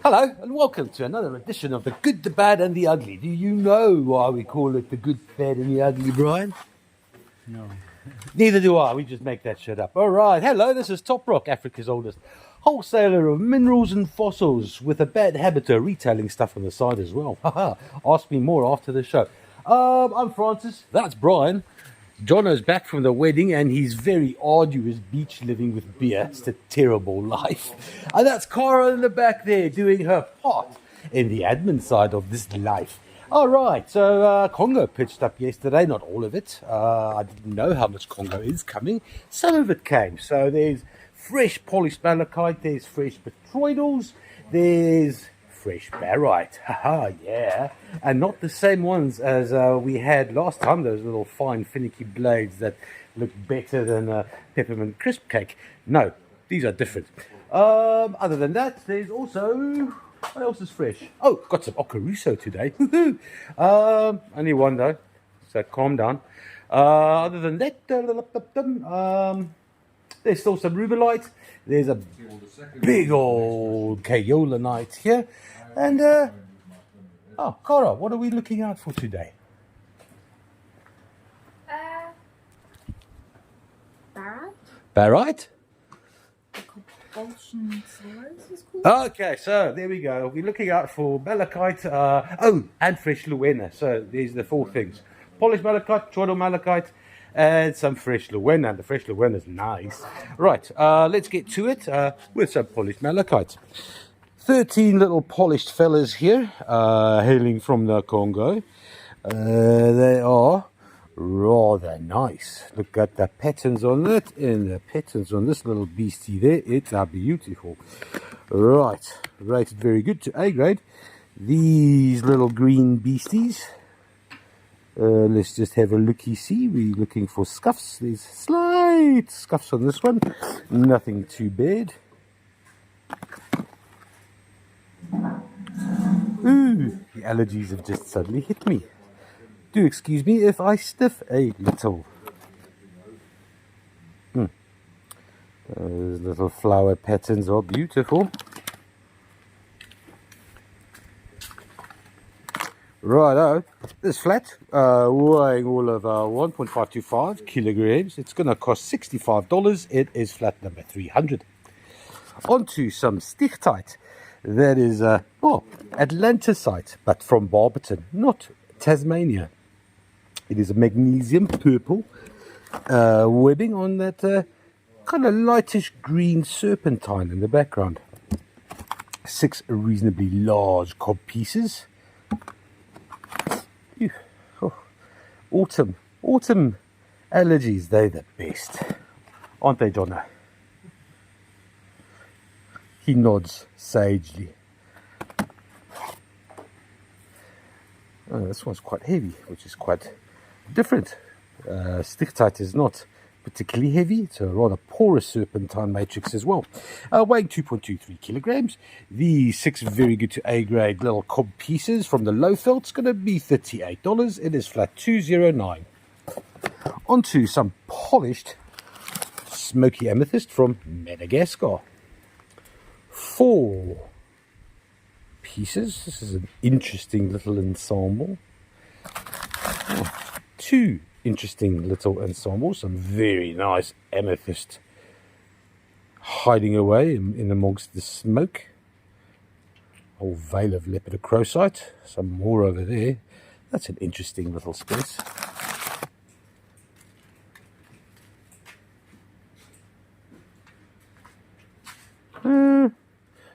Hello and welcome to another edition of The Good, the Bad and the Ugly. Do you know why we call it The Good, Bad and the Ugly, Brian? No. Neither do I, we just make that shit up. Alright, hello, this is Toprock, Africa's oldest wholesaler of minerals and fossils with a bad habit of retailing stuff on the side as well. Haha, ask me more after the show. I'm Francis, that's Brian. Jono's back from the wedding and he's very arduous beach living with beer. It's a terrible life. And that's Cara in the back there doing her part in the admin side of this life. All right, so Congo pitched up yesterday, not all of it. I didn't know how much Congo is coming. Some of it came. So there's fresh polished malachite, there's fresh petroidals, there's fresh barite, haha, yeah, and not the same ones as we had last time, those little fine finicky blades that look better than a peppermint crisp cake. No, these are different. Other than that, there's also, what else is fresh? Oh, got some Okaruso today, only one though, so calm down. Other than that, there's still some rubellite. There's a big old kaolinite here. And, oh, Cara, what are we looking out for today? Barite? Barite? Compulsion Thurs is called? Okay, so there we go. We're looking out for malachite, and fresh Luena. So there's the four things. Polished malachite, chortle malachite, and some fresh Luena. The fresh Luena is nice. Right, let's get to it with some polished malachite. 13 little polished fellas here, hailing from the Congo. They are rather nice. Look at the patterns on it and the patterns on this little beastie there. It's beautiful. Right, rated very good to A grade. These little green beasties. Let's just have a looky-see. We're looking for scuffs. There's slight scuffs on this one. Nothing too bad. Ooh, the allergies have just suddenly hit me. Do excuse me if I sniff a little. Those little flower patterns are beautiful. Righto, this flat, weighing all of 1.525 kilograms. It's going to cost $65. It is flat number 300. Onto some stichtite. That is, Atlantisite, but from Barberton, not Tasmania. It is a magnesium purple webbing on that kind of lightish green serpentine in the background. 6 reasonably large cob pieces. Oh, autumn allergies, they're the best, aren't they, Jono? He nods sagely. Oh, this one's quite heavy, which is quite different. Stichtite is not particularly heavy. It's a rather porous serpentine matrix as well. Weighing 2.23 kilograms. These 6 very good to A grade little cob pieces from the low felt's going to be $38. It is flat 209. Onto some polished smoky amethyst from Madagascar. 4 pieces. This is an interesting little ensemble. 2 interesting little ensembles. Some very nice amethyst hiding away in amongst the smoke. Whole veil of lepidocrocite. Some more over there. That's an interesting little space.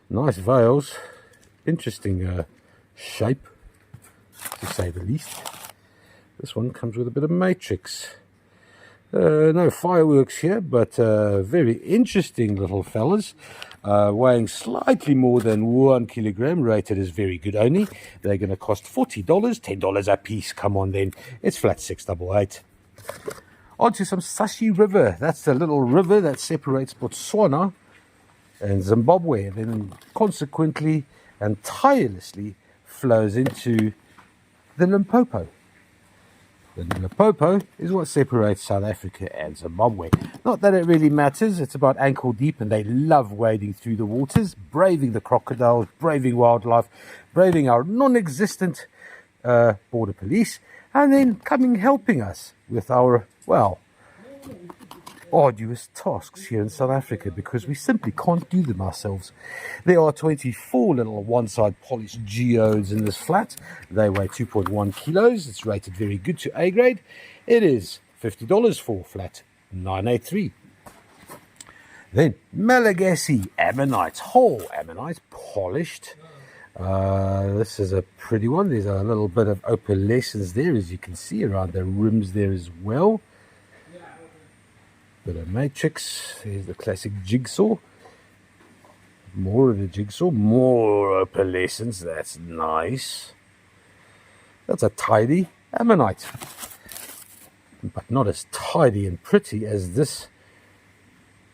Nice veils, interesting shape, to say the least. This one comes with a bit of matrix. No fireworks here, but very interesting little fellas. Weighing slightly more than 1 kilogram, rated as very good only. They're going to cost $40, $10 a piece. Come on then, it's flat 688. Onto some Sashi River. That's the little river that separates Botswana and Zimbabwe, and then consequently and tirelessly flows into the Limpopo. The Limpopo is what separates South Africa and Zimbabwe. Not that it really matters, it's about ankle deep and they love wading through the waters, braving the crocodiles, braving wildlife, braving our non-existent border police, and then coming helping us with our, well, arduous tasks here in South Africa because we simply can't do them ourselves. There are 24 little one-side polished geodes in this flat. They weigh 2.1 kilos. It's rated very good to A grade. It is $50 for flat 983. Then Malagasy ammonite, whole ammonite, polished. This is a pretty one. There's a little bit of opalescence there, as you can see, around the rims there as well. Bit of matrix. Here's the classic jigsaw. More of the jigsaw. More opalescence. That's nice. That's a tidy ammonite. But not as tidy and pretty as this.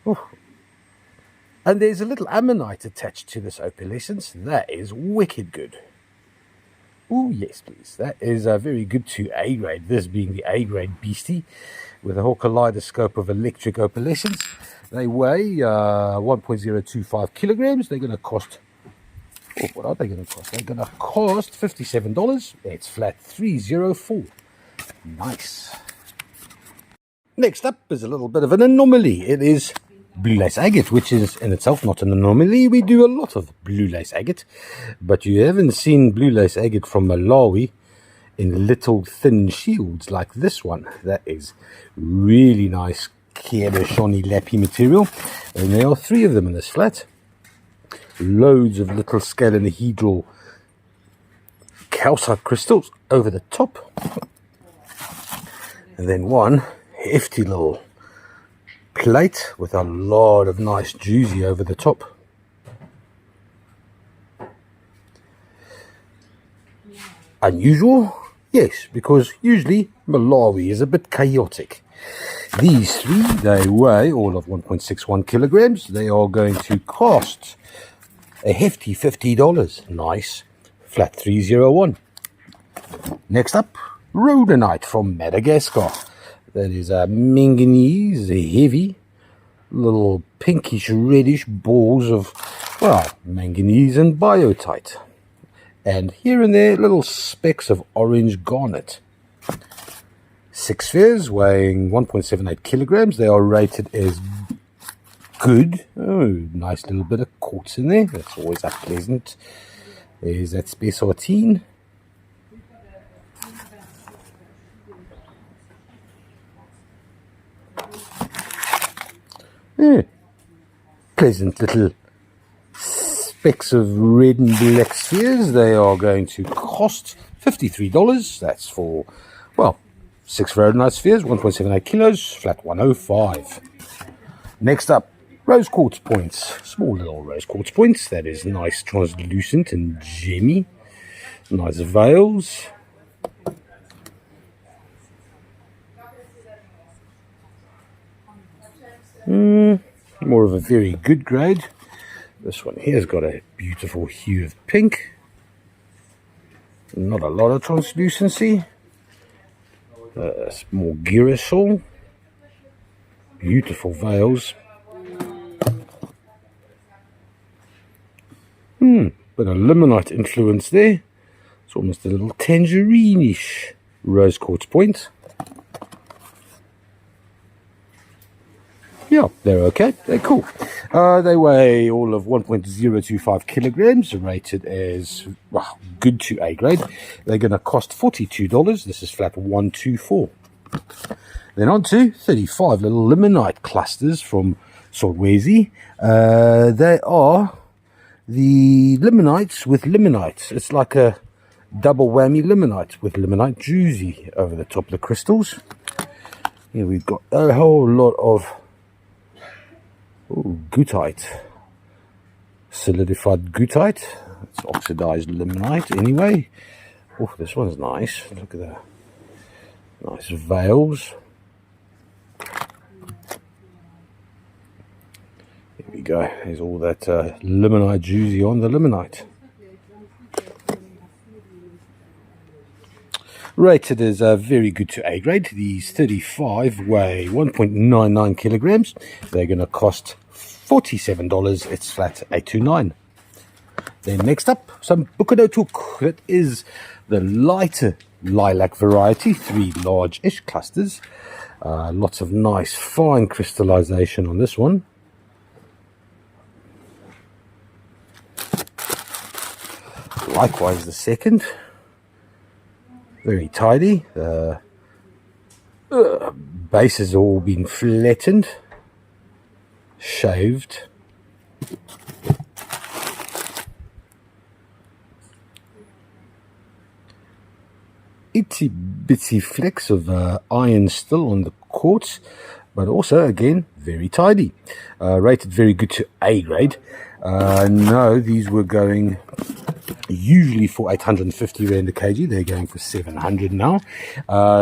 Oh. And there's a little ammonite attached to this opalescence. That is wicked good. Oh, yes, please. That is very good to A grade. This being the A grade beastie with a whole kaleidoscope of electric opalescence. They weigh 1.025 kilograms. They're going to cost, oh, what are they going to cost? They're going to cost $57. It's flat 304. Nice. Next up is a little bit of an anomaly. It is blue lace agate, which is in itself not an anomaly. We do a lot of blue lace agate, but you haven't seen blue lace agate from Malawi in little thin shields like this one. That is really nice Kieroshoni Lappy material, and there are 3 of them in this flat. Loads of little scalenohedral calcite crystals over the top, and then one hefty little plate with a lot of nice juicy over the top. Unusual? Yes, because usually Malawi is a bit chaotic. These 3, they weigh all of 1.61 kilograms. They are going to cost a hefty $50. Nice. Flat 301. Next up, rhodonite from Madagascar. That is a manganese, heavy, little pinkish reddish balls of, well, manganese and biotite. And here and there, little specks of orange garnet. 6 spheres weighing 1.78 kilograms. They are rated as good. Oh, nice little bit of quartz in there. That's always a pleasant. There's that spessartine. Yeah. Pleasant little specks of red and black spheres. They are going to cost $53. That's for, well, 6 rhodonite spheres, 1.78 kilos, flat 105. Next up, rose quartz points. Small little rose quartz points. That is nice, translucent and gemmy. Nice veils. More of a very good grade. This one here has got a beautiful hue of pink. Not a lot of translucency. More girasol. Beautiful veils. Bit of limonite influence there. It's almost a little tangerine-ish rose quartz point. Yeah, they're okay. They're cool. They weigh all of 1.025 kilograms, rated as, well, good to A grade. They're going to cost $42. This is flat 124. Then on to 35 little limonite clusters from Solwezi. They are the limonites with limonites. It's like a double whammy limonite with limonite juicy over the top of the crystals. Here we've got a whole lot of goethite, solidified goethite. It's oxidized limonite anyway. Oh, this one's nice. Look at the nice veils. Here we go. There's all that limonite juicy on the limonite. Rated as very good to A grade. These 35 weigh 1.99 kilograms. They're going to cost $47. It's flat 829. Then next up, some Toprock. That is the lighter lilac variety, 3 large-ish clusters. Lots of nice fine crystallization on this one. Likewise the second. Very tidy. Base has all been flattened, shaved. Itsy bitsy flecks of iron still on the quartz, but also again very tidy. Rated very good to A grade. No, these were going usually for 850 Rand a kg. They're going for 700 now.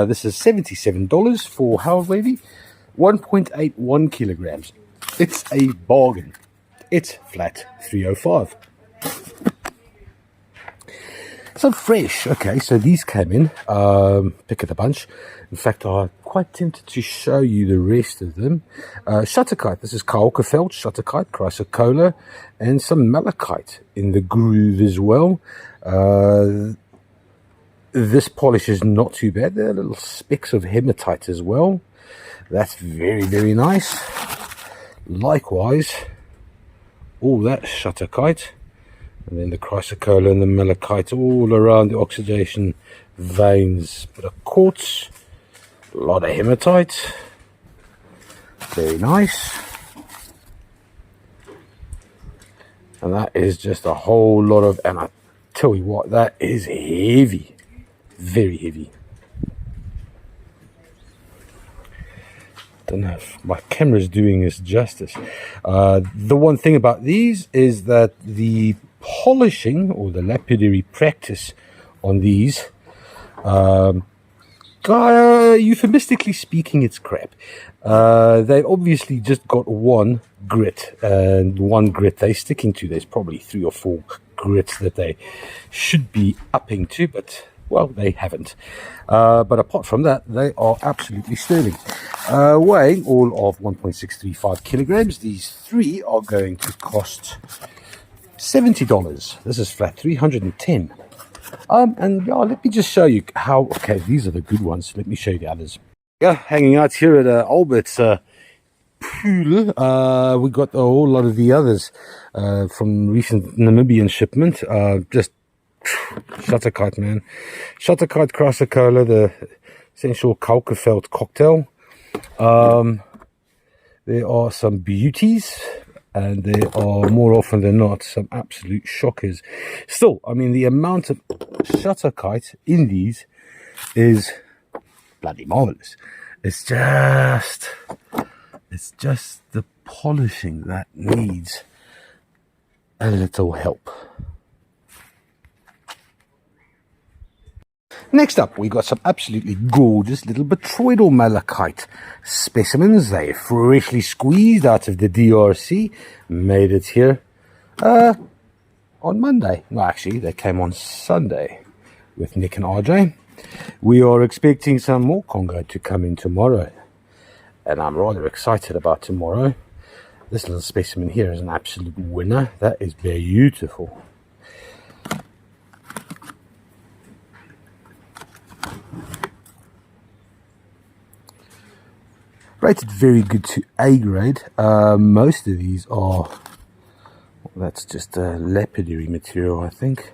This is $77 for however heavy, 1.81 kilograms. It's a bargain. It's flat 305. So fresh. Okay, so these came in, pick of the bunch. In fact, I'm quite tempted to show you the rest of them. Shutterkite, this is Kaolkefeld, Shutterkite, chrysocolla, and some malachite in the groove as well. This polish is not too bad. There are little specks of hematite as well. That's very, very nice. Likewise, all that Shutterkite. And then the chrysocolla and the malachite all around the oxidation veins. Bit of quartz, a lot of hematite. Very nice. And that is just a whole lot of, and I tell you what, that is heavy. Very heavy. Don't know if my camera's doing this justice. The one thing about these is that the polishing or the lapidary practice on these, euphemistically speaking, it's crap. They've obviously just got one grit, and one grit they're sticking to. There's probably 3 or 4 grits that they should be upping to, but well, they haven't. But apart from that, they are absolutely sterling. Weighing all of 1.635 kilograms, these 3 are going to cost $70. This is flat 310. And yeah, let me just show you how. Okay, these are the good ones. Let me show you the others. Yeah, hanging out here at Albert's pool. We got a whole lot of the others from recent Namibian shipment. Just Shutterkite, man. Shutterkite, chrysocolla, the essential Kaolkefeld cocktail. There are some beauties, and there are more often than not some absolute shockers. Still, I mean, the amount of Shutterkite in these is bloody marvelous. It's just the polishing that needs a little help. Next up, we got some absolutely gorgeous little botryoidal malachite specimens. They're freshly squeezed out of the DRC. Made it here on Monday. No, actually, they came on Sunday with Nick and RJ. We are expecting some more Congo to come in tomorrow, and I'm rather excited about tomorrow. This little specimen here is an absolute winner. That is beautiful. Rated very good to A grade. Most of these are, well, that's just a lapidary material, I think.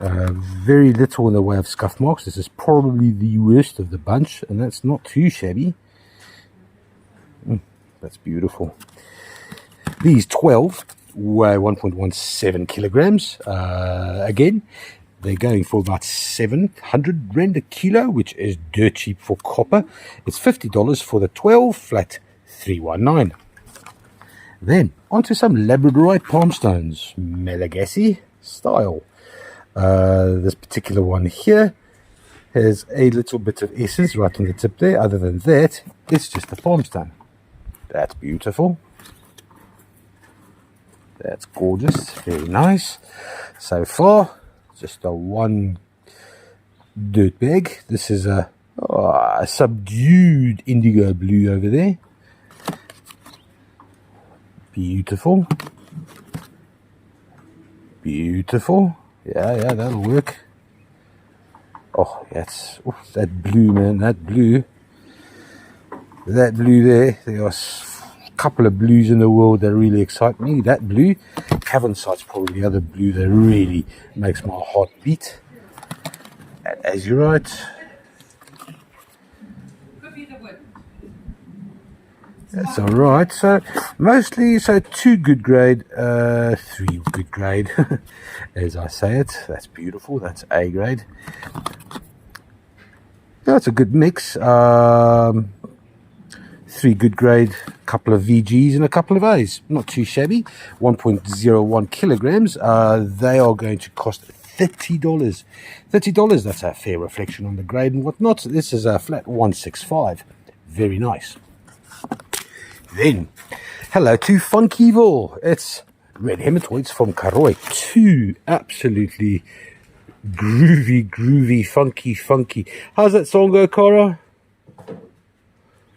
Very little in the way of scuff marks. This is probably the worst of the bunch, and that's not too shabby. That's beautiful. These 12 weigh 1.17 kilograms. Again, they're going for about 700 Rand a kilo, which is dirt cheap for copper. It's $50 for the 12, flat 319. Then, onto some labradorite palm stones, Malagasy style. This particular one here has a little bit of essence right on the tip there. Other than that, it's just a palm stone. That's beautiful. That's gorgeous. Very nice. So far, just a one dirtbag. This is a subdued indigo blue over there. Beautiful. Beautiful. Yeah, that'll work. Oh, that's that blue, man. That blue there. There are a couple of blues in the world that really excite me. That blue, Cavonsite's probably the other blue that really makes my heart beat. And azurite. That's all right. So mostly, 2 good grade, 3 good grade, as I say it. That's beautiful. That's A grade. That's a good mix. 3 good grade, a couple of VGs and a couple of A's. Not too shabby. 1.01 kilograms. They are going to cost $30. $30. That's a fair reflection on the grade and whatnot. This is a flat 165. Very nice. Then, hello to Funkyville. It's red hematoids from Karoi. 2 absolutely groovy, funky. How's that song go, Cara?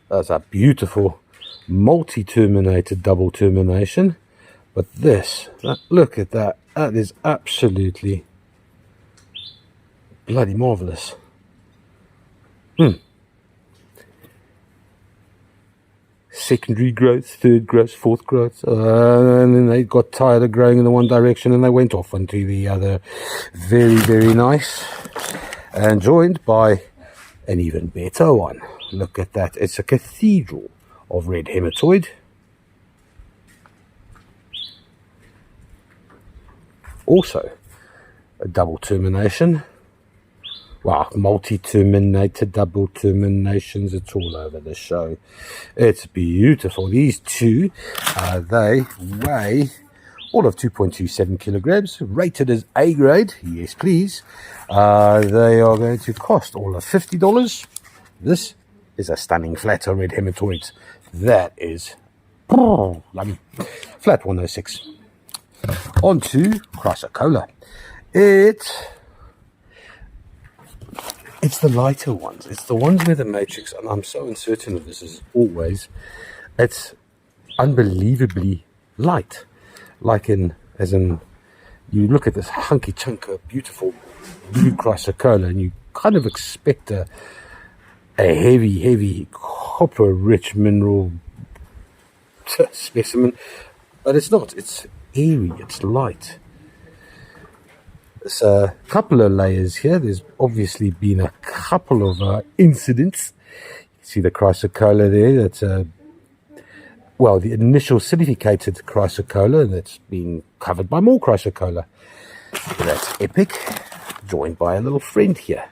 That's a beautiful multi-terminated double termination. But this, look at that. That is absolutely bloody marvelous. Secondary growth, third growth, fourth growth, and then they got tired of growing in the one direction and they went off into the other. Very nice, and joined by an even better one. Look at that. It's a cathedral of red hematoid. Also a double termination. Wow, multi-terminated, double terminations, it's all over the show. It's beautiful. These 2, they weigh all of 2.27 kilograms, rated as A grade. Yes, please. They are going to cost all of $50. This is a stunning flat of red hematoids. That is lovely. Flat 106. On to chrysocolla. It's the lighter ones. It's the ones where the matrix, and I'm so uncertain of this as always, it's unbelievably light. As in, you look at this hunky chunk of beautiful blue chrysocolla and you kind of expect a heavy, copper-rich mineral specimen, but it's not. It's airy, it's light. There's a couple of layers here. There's obviously been a couple of incidents. You see the chrysocolla there. That's the initial silicated chrysocolla that's been covered by more chrysocolla. That's epic, joined by a little friend here.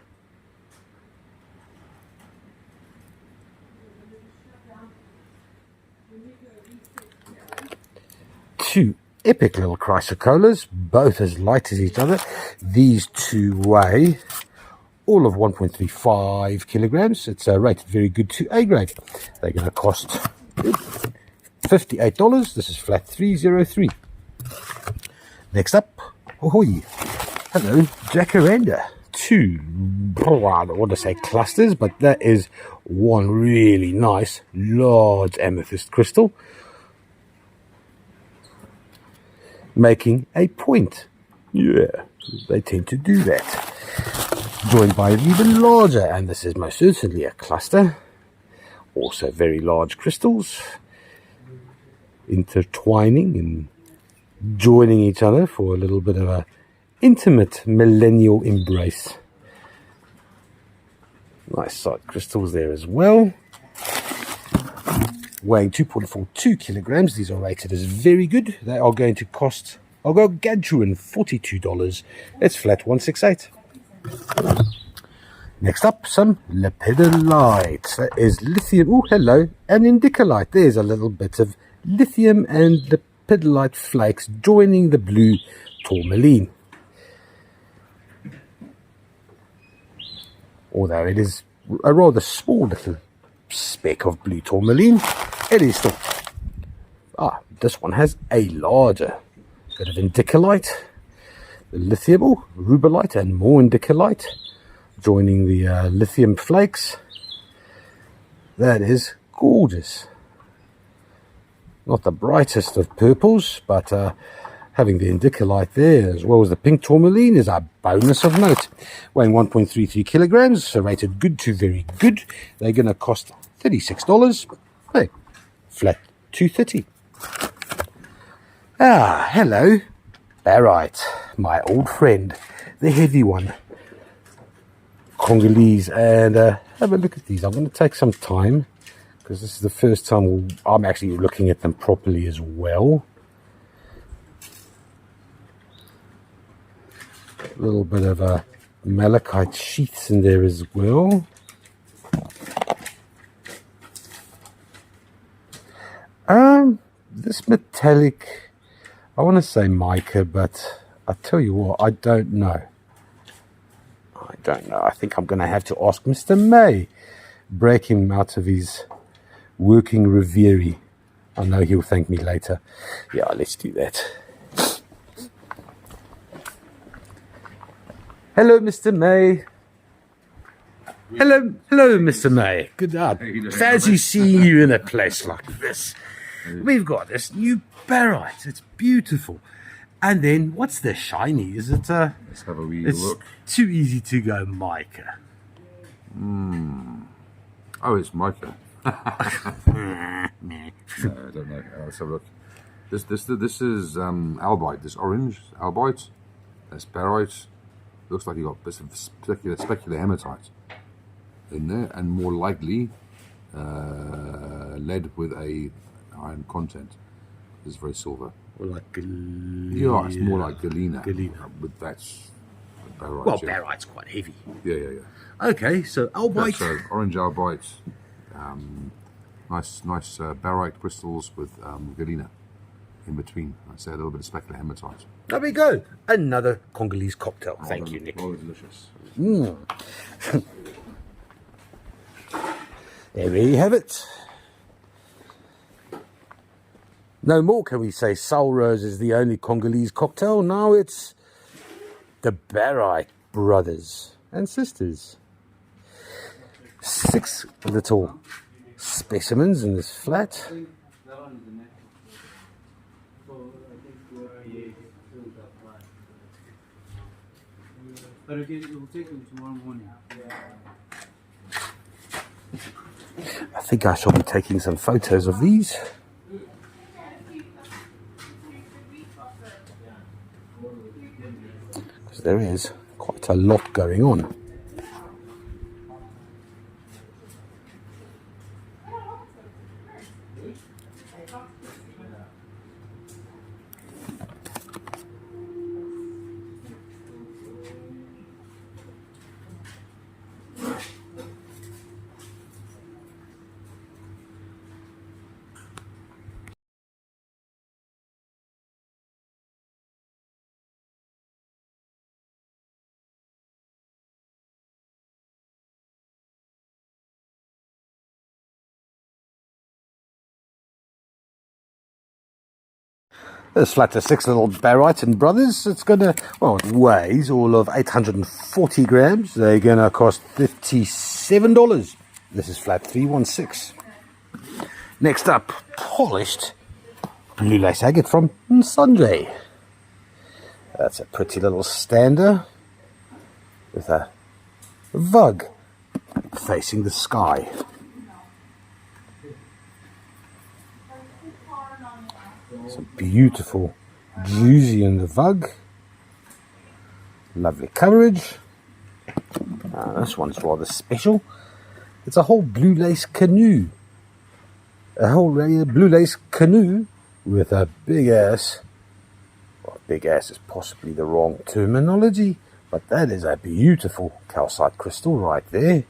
Two epic little chrysocollas, both as light as each other. These 2 weigh all of 1.35 kilograms. It's rated very good to A grade. They're going to cost $58. This is flat 303. Next up, ahoy. Hello, Jacaranda. 2, I don't want to say clusters, but that is one really nice large amethyst crystal, making a point. Yeah, they tend to do that. Joined by an even larger, and this is most certainly a cluster. Also very large crystals, intertwining and joining each other for a little bit of a intimate millennial embrace. Nice side crystals there as well. Weighing 2.42 kilograms. These are rated as very good. They are going to cost a gargantuan $42. It's flat 168. Next up, some lepidolite. That is lithium. Oh, hello. And indicolite. There's a little bit of lithium and lepidolite flakes joining the blue tourmaline. Although it is a rather small little speck of blue tourmaline, it is still... this one has a larger bit of indicolite, the lithium, rubellite, and more indicolite. joining the lithium flakes. That is gorgeous. Not the brightest of purples, but having the indicolite there as well as the pink tourmaline is a bonus of note. Weighing 1.33 kilograms, so rated good to very good. They're going to cost $36. Hey, flat $2.30. Ah, hello, barite, my old friend, the heavy one. Congolese, and have a look at these. I'm going to take some time because this is the first time I'm actually looking at them properly as well. A little bit of malachite sheaths in there as well. This metallic, I want to say mica, but I tell you what, I don't know. I think I'm going to have to ask Mr. May, break him out of his working reverie. I know he'll thank me later. Yeah, let's do that. Hello, Mr. May. Hello, Mr. May. Good job. Fancy seeing you in a place like this. We've got this new barite. It's beautiful. And then, what's the shiny? Is it Let's have a wee look. Too easy to go mica. Oh, it's mica. No, I don't know. Let's have a look. This is albite. This orange albite. That's barite. Looks like you got bits of specular hematite in there, and more likely lead with a iron content. It's very silver. Or like galena. Yeah, it's more like galena. Galena. But that's barite. Well, yeah. barite's quite heavy. Yeah. Okay, so albite. So orange albite, nice barite crystals with galena in between. I'd say a little bit of specular hematite. There we go. Another Congolese cocktail. Thank you, Nick. Oh, delicious. There you have it. No more can we say Soul Rose is the only Congolese cocktail. Now it's the Barite brothers and sisters. 6 little specimens in this flat. But again, it will take them tomorrow morning. I think I shall be taking some photos of these. Because there is quite a lot going on. This flat is 6 little Barite and brothers. It's going to, well, it weighs all of 840 grams. They're going to cost $57. This is flat 316. Next up, polished blue lace agate from Sunday. That's a pretty little stander with a vug facing the sky. It's beautiful, juicy in the vug. Lovely coverage. This one's rather special. It's a whole blue lace canoe. A whole blue lace canoe with a big ass. Well, big ass is possibly the wrong terminology, but that is a beautiful calcite crystal right there.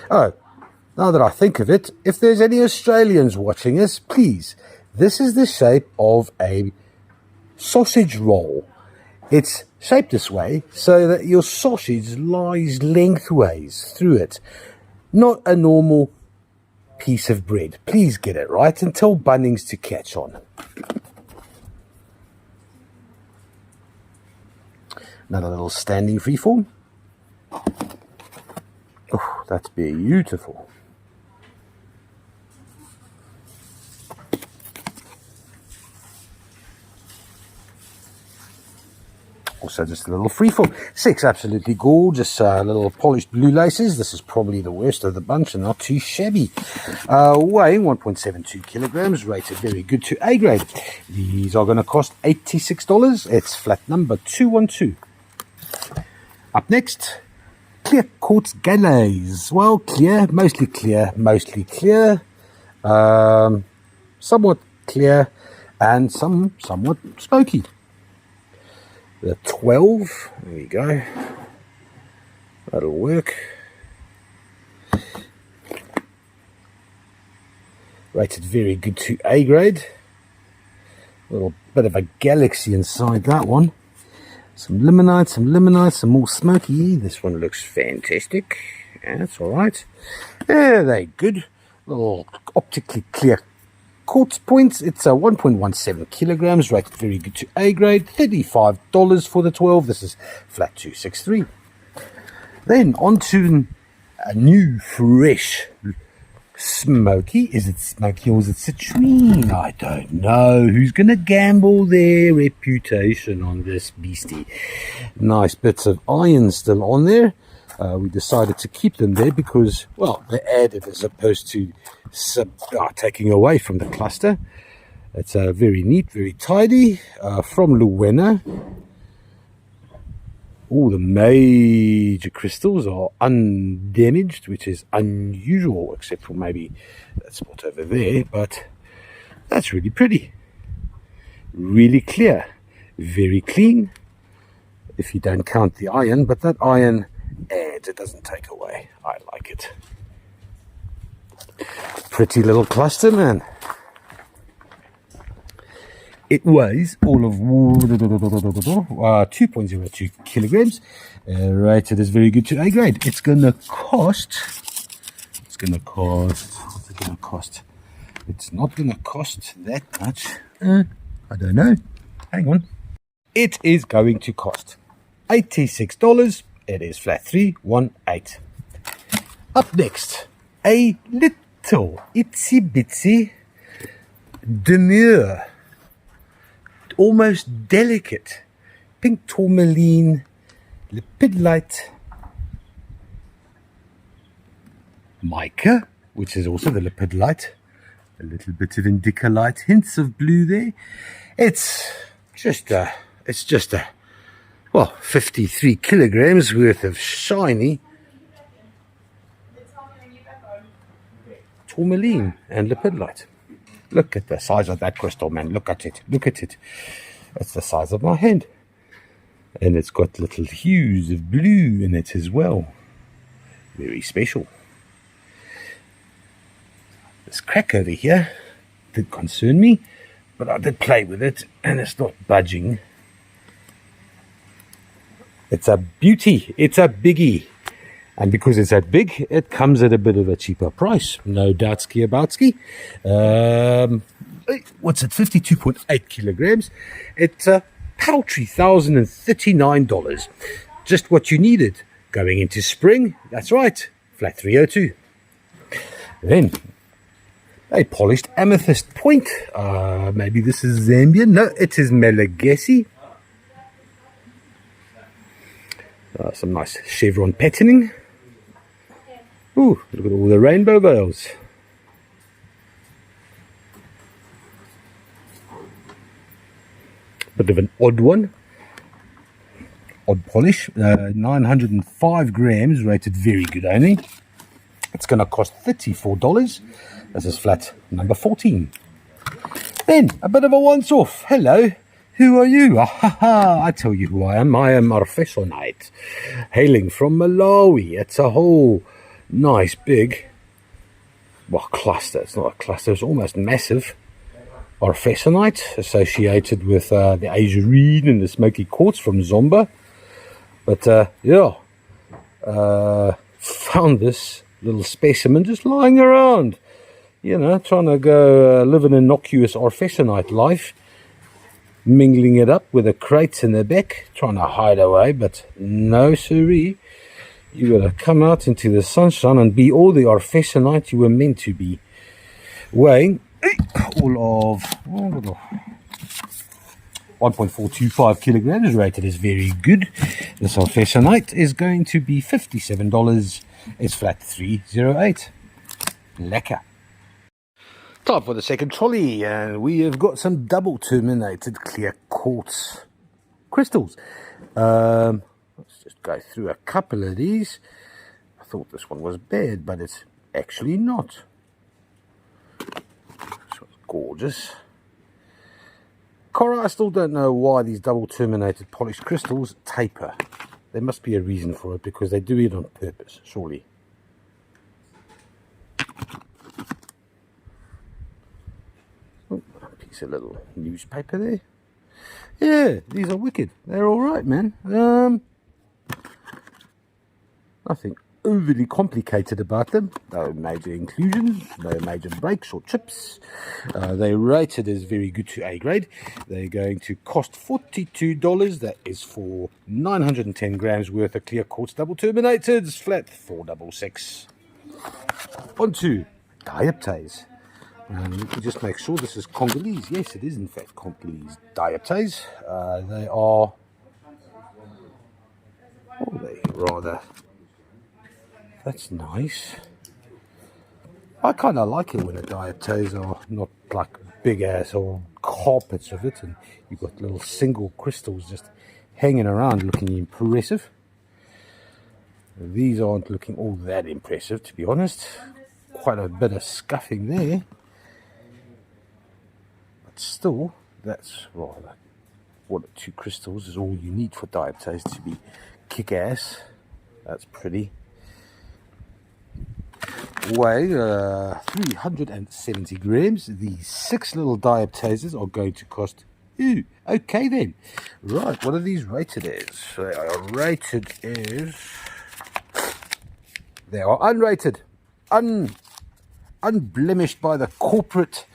Oh, now that I think of it, if there's any Australians watching us, please, this is the shape of a sausage roll. It's shaped this way so that your sausage lies lengthways through it. Not a normal piece of bread. Please get it right and tell Bunnings to catch on. Another little standing freeform. Oh, that's beautiful. Also just a little freeform. 6 absolutely gorgeous little polished blue laces. This is probably the worst of the bunch and not too shabby. Weighing 1.72 kilograms, rated very good to A grade. These are going to cost $86. It's flat number 212. Up next, clear quartz galets. Well, clear, mostly clear, somewhat clear, and somewhat smoky. The 12, there we go, that'll work. Rated very good to A grade. A little bit of a galaxy inside that one. Some limonite, some more smoky. This one looks fantastic. Yeah, that's alright. Yeah, they're good. Little optically clear quartz points. It's a 1.17 kilograms, rated very good to A grade. $35 for the 12. This is flat 263. Then on to a new fresh smoky. Is it smoky or is it citrine? I don't know. Who's going to gamble their reputation on this beastie? Nice bits of iron still on there. We decided to keep them there because, well, they're added as opposed to taking away from the cluster. It's very neat, very tidy. From Luena. All the major crystals are undamaged, which is unusual, except for maybe that spot over there. But that's really pretty. Really clear. Very clean. If you don't count the iron, but that iron adds, it doesn't take away. I like it. Pretty little cluster, man. It weighs all of 2.02 kilograms. Rated as very good to A grade. It's gonna cost. What's it gonna cost? It's not gonna cost that much. I don't know. Hang on. It is going to cost $86. It is flat 318. Up next, a little itsy bitsy demure, almost delicate pink tourmaline lepidolite mica, which is also the lepidolite. A little bit of indicolite, hints of blue there. It's just a 53 kilograms worth of shiny tourmaline and lepidolite. Look at the size of that crystal, man. Look at it. It's the size of my hand. And it's got little hues of blue in it as well. Very special. This crack over here did concern me, but I did play with it and it's not budging. It's a beauty. It's a biggie. And because it's that big, it comes at a bit of a cheaper price. No doubtski aboutski. What's it? 52.8 kilograms. It's a paltry $1,039. Just what you needed going into spring. That's right. Flat 302. Then a polished amethyst point. Maybe this is Zambian. No, it is Malagasy. Some nice chevron patterning. Ooh, look at all the rainbow veils. Bit of an odd one. Odd polish. 905 grams, rated very good only. It's going to cost $34. This is flat number 14. Then, a bit of a once-off. Hello. Who are you? I tell you who I am. I am Arfesonite, hailing from Malawi. It's a whole nice big, cluster. It's not a cluster, it's almost massive. Arfesonite, associated with the azurine and the smoky quartz from Zomba. But found this little specimen just lying around. you know, trying to go live an innocuous orphesionite life, mingling it up with the crates in the back, trying to hide away, but no siree. You got to come out into the sunshine and be all the orphesionite you were meant to be. Weighing all of 1.425 kilograms, rated as very good. This orphesionite is going to be $57. It's flat 308. Lekker. Time for the second trolley, and we have got some double terminated clear quartz crystals. Let's just go through a couple of these. I thought this one was bad, but it's actually not. This one's gorgeous. Cora, I still don't know why these double terminated polished crystals taper. There must be a reason for it, because they do it on purpose, surely. Oh, a piece of little newspaper there. Yeah, these are wicked. They're alright, man. Nothing overly complicated about them. No major inclusions, no major breaks or chips. They're rated as very good to A grade. They're going to cost $42. That is for 910 grams worth of clear quartz double terminateds, flat 466. On to dioptase. Let me just make sure this is Congolese. Yes, it is in fact Congolese dioptase. They are, oh, they rather, that's nice. I kind of like it when the dioptase are not like big ass or carpets of it, and you've got little single crystals just hanging around looking impressive. These aren't looking all that impressive, to be honest. Quite a bit of scuffing there. But still, that's rather, 1 or 2 crystals is all you need for dioptase to be kick-ass. That's pretty. Weigh 370 grams. These 6 little dioptases are going to cost, ooh, okay then. Right, what are these rated as? They are rated as, they are unrated, unblemished by the corporate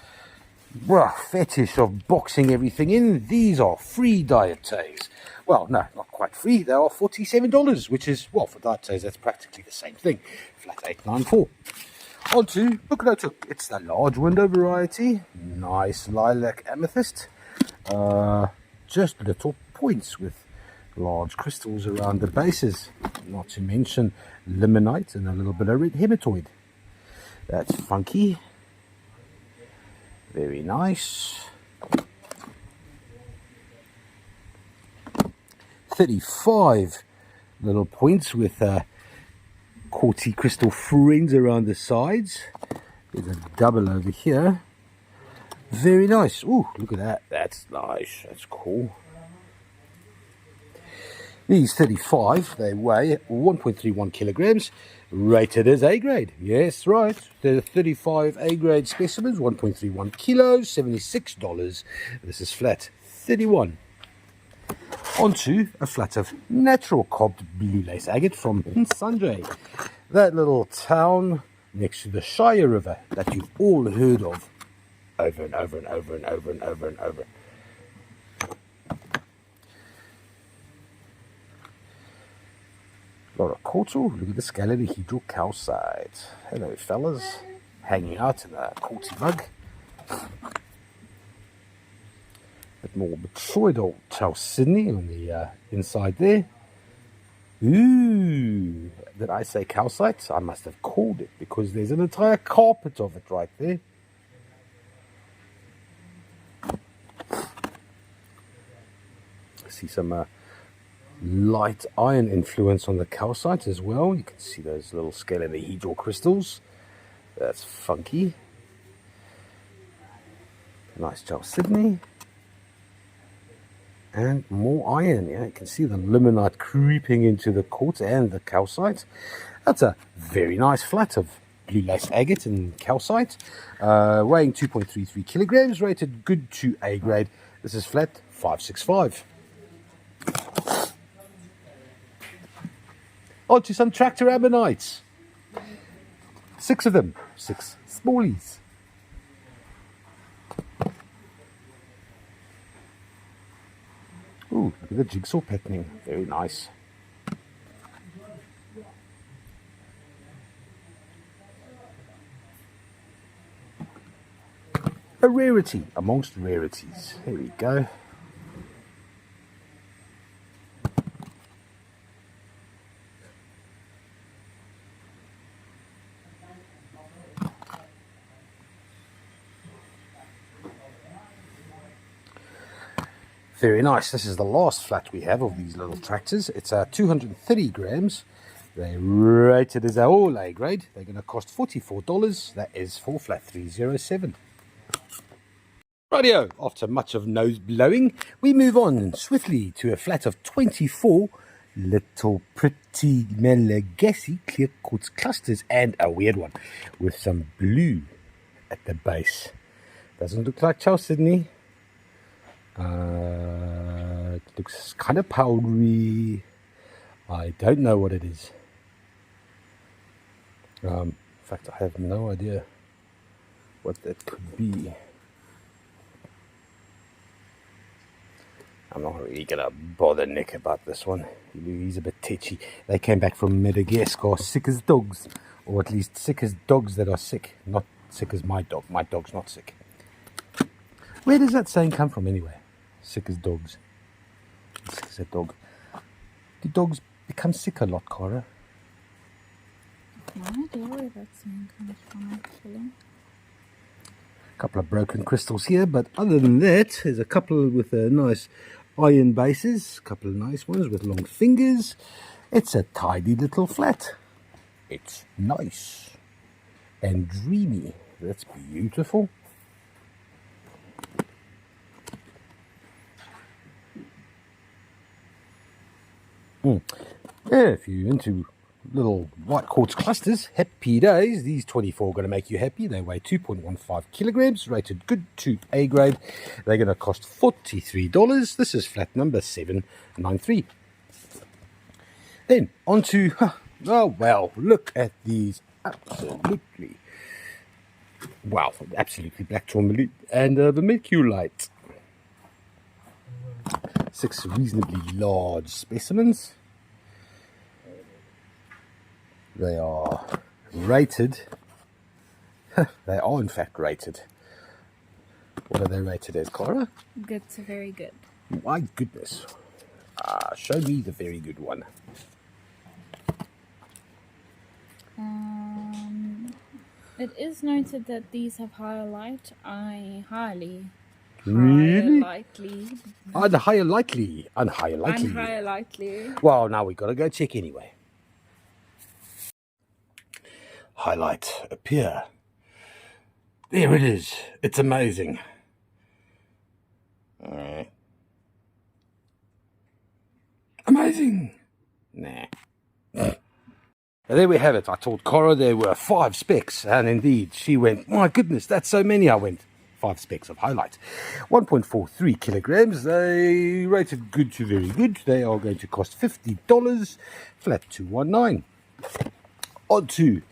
fetish of boxing everything in. These are free dioptase. Well, no, not quite free. They are $47, which is, well, for dioptase, that's practically the same thing. Flat 894. On to Buknotuk. It's the large window variety. Nice lilac amethyst. Just little points with large crystals around the bases. Not to mention limonite and a little bit of red hematoid. That's funky. Very nice. 35 little points with quartzy crystal friends around the sides. There's a double over here. Very nice. Ooh, look at that. That's nice. That's cool. These 35, they weigh 1.31 kilograms, rated as A grade. Yes, right. The 35 A grade specimens, 1.31 kilos, $76. This is flat 31. Onto a flat of natural cobbed blue lace agate from Nsanje, that little town next to the Shire River that you've all heard of over and over and over and over and over and over. A lot of quartz. Look at the scalenohedral calcite. Hello, fellas, hanging out in a quartzy mug. Bit more botryoidal chalcedony on the inside there. Ooh, did I say calcite? I must have called it, because there's an entire carpet of it right there. I see some light iron influence on the calcite as well. You can see those little scalenohedral crystals. That's funky. Nice chalcedony. And more iron. Yeah, you can see the limonite creeping into the quartz and the calcite. That's a very nice flat of blue lace agate and calcite, weighing 2.33 kilograms, rated good to A grade. This is flat 565. On to some tractor ammonites. 6 of them, 6 smallies. look at the jigsaw patterning. Very nice. A rarity amongst rarities. There we go. Very nice. This is the last flat we have of these little tractors. It's 230 grams. They're rated as all A grade. They're going to cost $44. That is for flat 307. Rightio, after much of nose blowing, we move on swiftly to a flat of 24 little pretty Malagasy clear quartz clusters and a weird one with some blue at the base. Doesn't look like Chalcedony. It looks kind of powdery. I don't know what it is. In fact, I have no idea what that could be. I'm not really going to bother Nick about this one. He's a bit tetchy. They came back from Madagascar sick as dogs. Or at least sick as dogs that are sick. Not sick as my dog. My dog's not sick. Where does that saying come from anyway? Sick as dogs. Sick as a dog. Do dogs become sick a lot, Cara? No idea where that saying comes from, actually. Couple of broken crystals here, but other than that, there's a couple with nice iron bases, a couple of nice ones with long fingers. It's a tidy little flat. It's nice and dreamy. That's beautiful. Yeah, if you're into little white quartz clusters, happy days. These 24 are going to make you happy. They weigh 2.15 kilograms, rated good to A grade. They're going to cost $43. This is flat number 793. Then on to, oh well, look at these absolutely, wow, absolutely black tourmaline and vermiculite. 6 reasonably large specimens. They are rated. They are in fact rated. What are they rated as, Clara? Good to very good. My goodness. Show me the very good one. It is noted that these have higher light. Really? Higher likely. Higher likely. Well, now we've got to go check anyway. Highlight appear. There it is. It's amazing. Amazing. Nah. And there we have it. I told Cora there were 5 specks, and indeed she went, my goodness, that's so many. I went, 5 specks of highlight. 1.43 kilograms. They rated good to very good. They are going to cost $50. Flat 219. On to,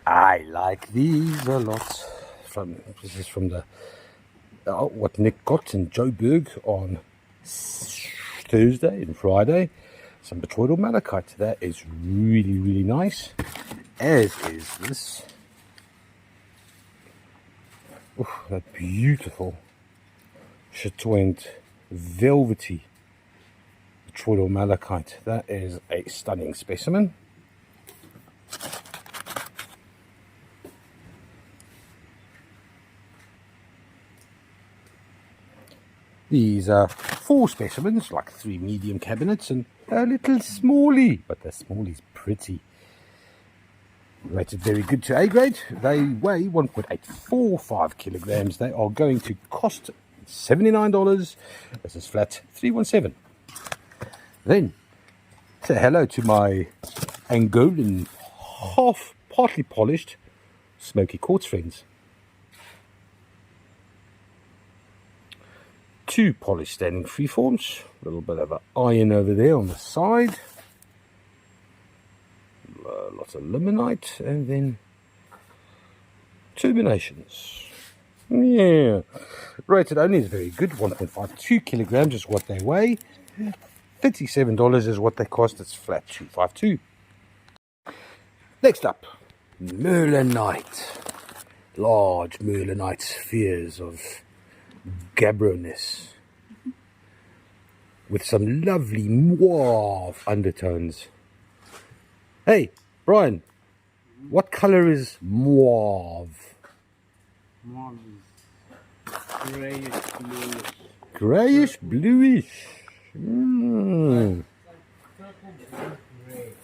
I like these a lot. This is from the what Nick got in Joburg on Thursday and Friday. Some botryoidal malachite. That is really, really nice. As is this. Oh, that beautiful chatoyant velvety botryoidal malachite. That is a stunning specimen. These are 4 specimens, like 3 medium cabinets and a little smallie, but the smallie's pretty. Rated very good to A grade. They weigh 1.845 kilograms. They are going to cost $79. This is flat 317. Then, say hello to my Angolan partly polished smoky quartz friends. 2 polished standing freeforms, a little bit of an iron over there on the side, lots of limonite, and then terminations. Yeah, rated only is very good. 1.52 kilograms is what they weigh. $37 is what they cost. It's flat 252. Next up, Merlinite. Large Merlinite spheres of gabbroness with some lovely mauve undertones. Hey, Brian, what color is mauve? Mauve is grayish bluish. Grayish, bluish. Mm.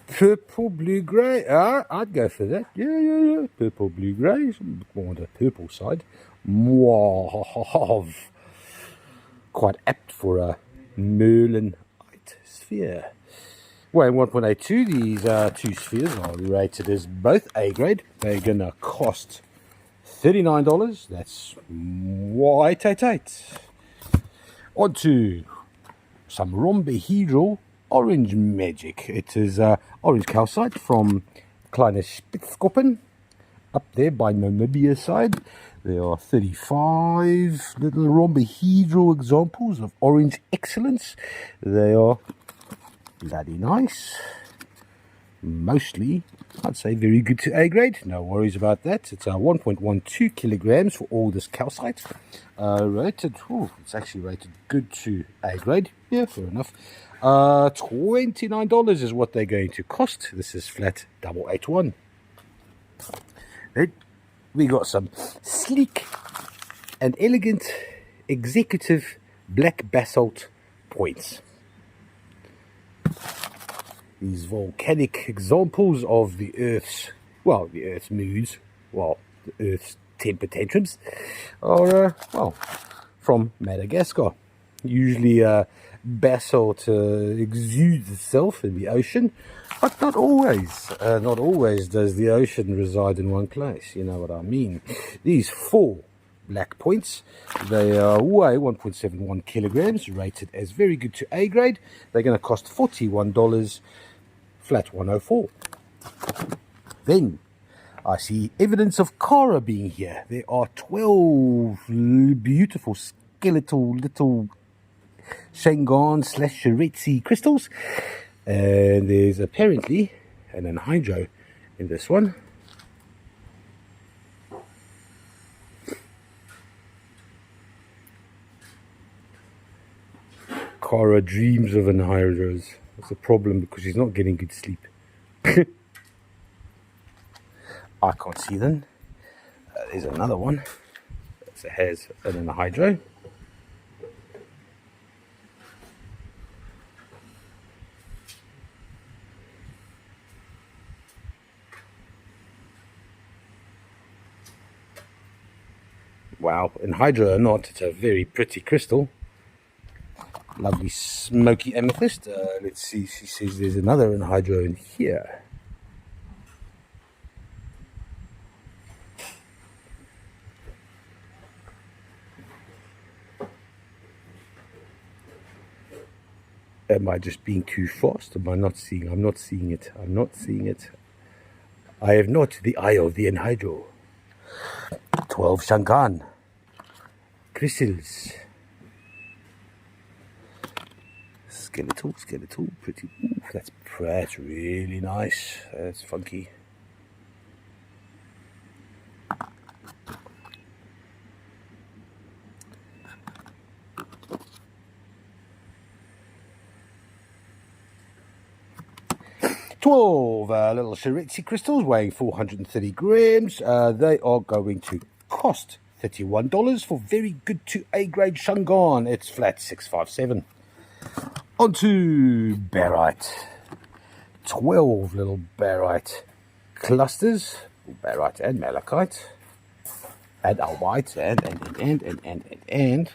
Purple, blue, grey. I'd go for that. Yeah. Purple, blue, grey. More on the purple side. Mauve. Quite apt for a Merlinite sphere. Weighing 1.82, these two spheres are rated as both A grade. They're going to cost $39. That's white 88. On to some rhombohedral orange magic. It is orange calcite from Kleine Spitzkoppen up there by Namibia side. There are 35 little rhombohedral examples of orange excellence. They are bloody nice. Mostly, I'd say, very good to A grade. No worries about that. It's 1.12 kilograms for all this calcite. Rated, it's actually rated good to A grade. Yeah, fair enough. $29 is what they're going to cost. This is flat 881. Then we got some sleek and elegant executive black basalt points. These volcanic examples of the Earth's moods, the Earth's temper tantrums, are, from Madagascar. Usually basalt exudes itself in the ocean, but not always. Not always does the ocean reside in one place, you know what I mean. These 4 black points, they weigh 1.71 kilograms, rated as very good to A grade. They're going to cost $41. Flat 104. Then I see evidence of Kara being here. There are 12 beautiful skeletal little Shangan / Shiretsi crystals, and there's apparently an anhydro in this one. Kara dreams of anhydros. It's a problem because she's not getting good sleep. I can't see them. There's another one. It has an anhydro. Wow, anhydro or not, it's a very pretty crystal. Lovely smoky amethyst. Let's see, she says there's another anhydro in here. Am I just being too fast? Am I not seeing? I'm not seeing it. I'm not seeing it. I have not the eye of the anhydro. 12 Shangan crystals. Skeletal, pretty. Ooh, that's really nice. That's funky. Little Shiretsi crystals weighing 430 grams. They are going to cost $31 for very good to A grade Shangan. It's flat 657. Onto barite. 12 little barite clusters, barite and malachite, and albite, and.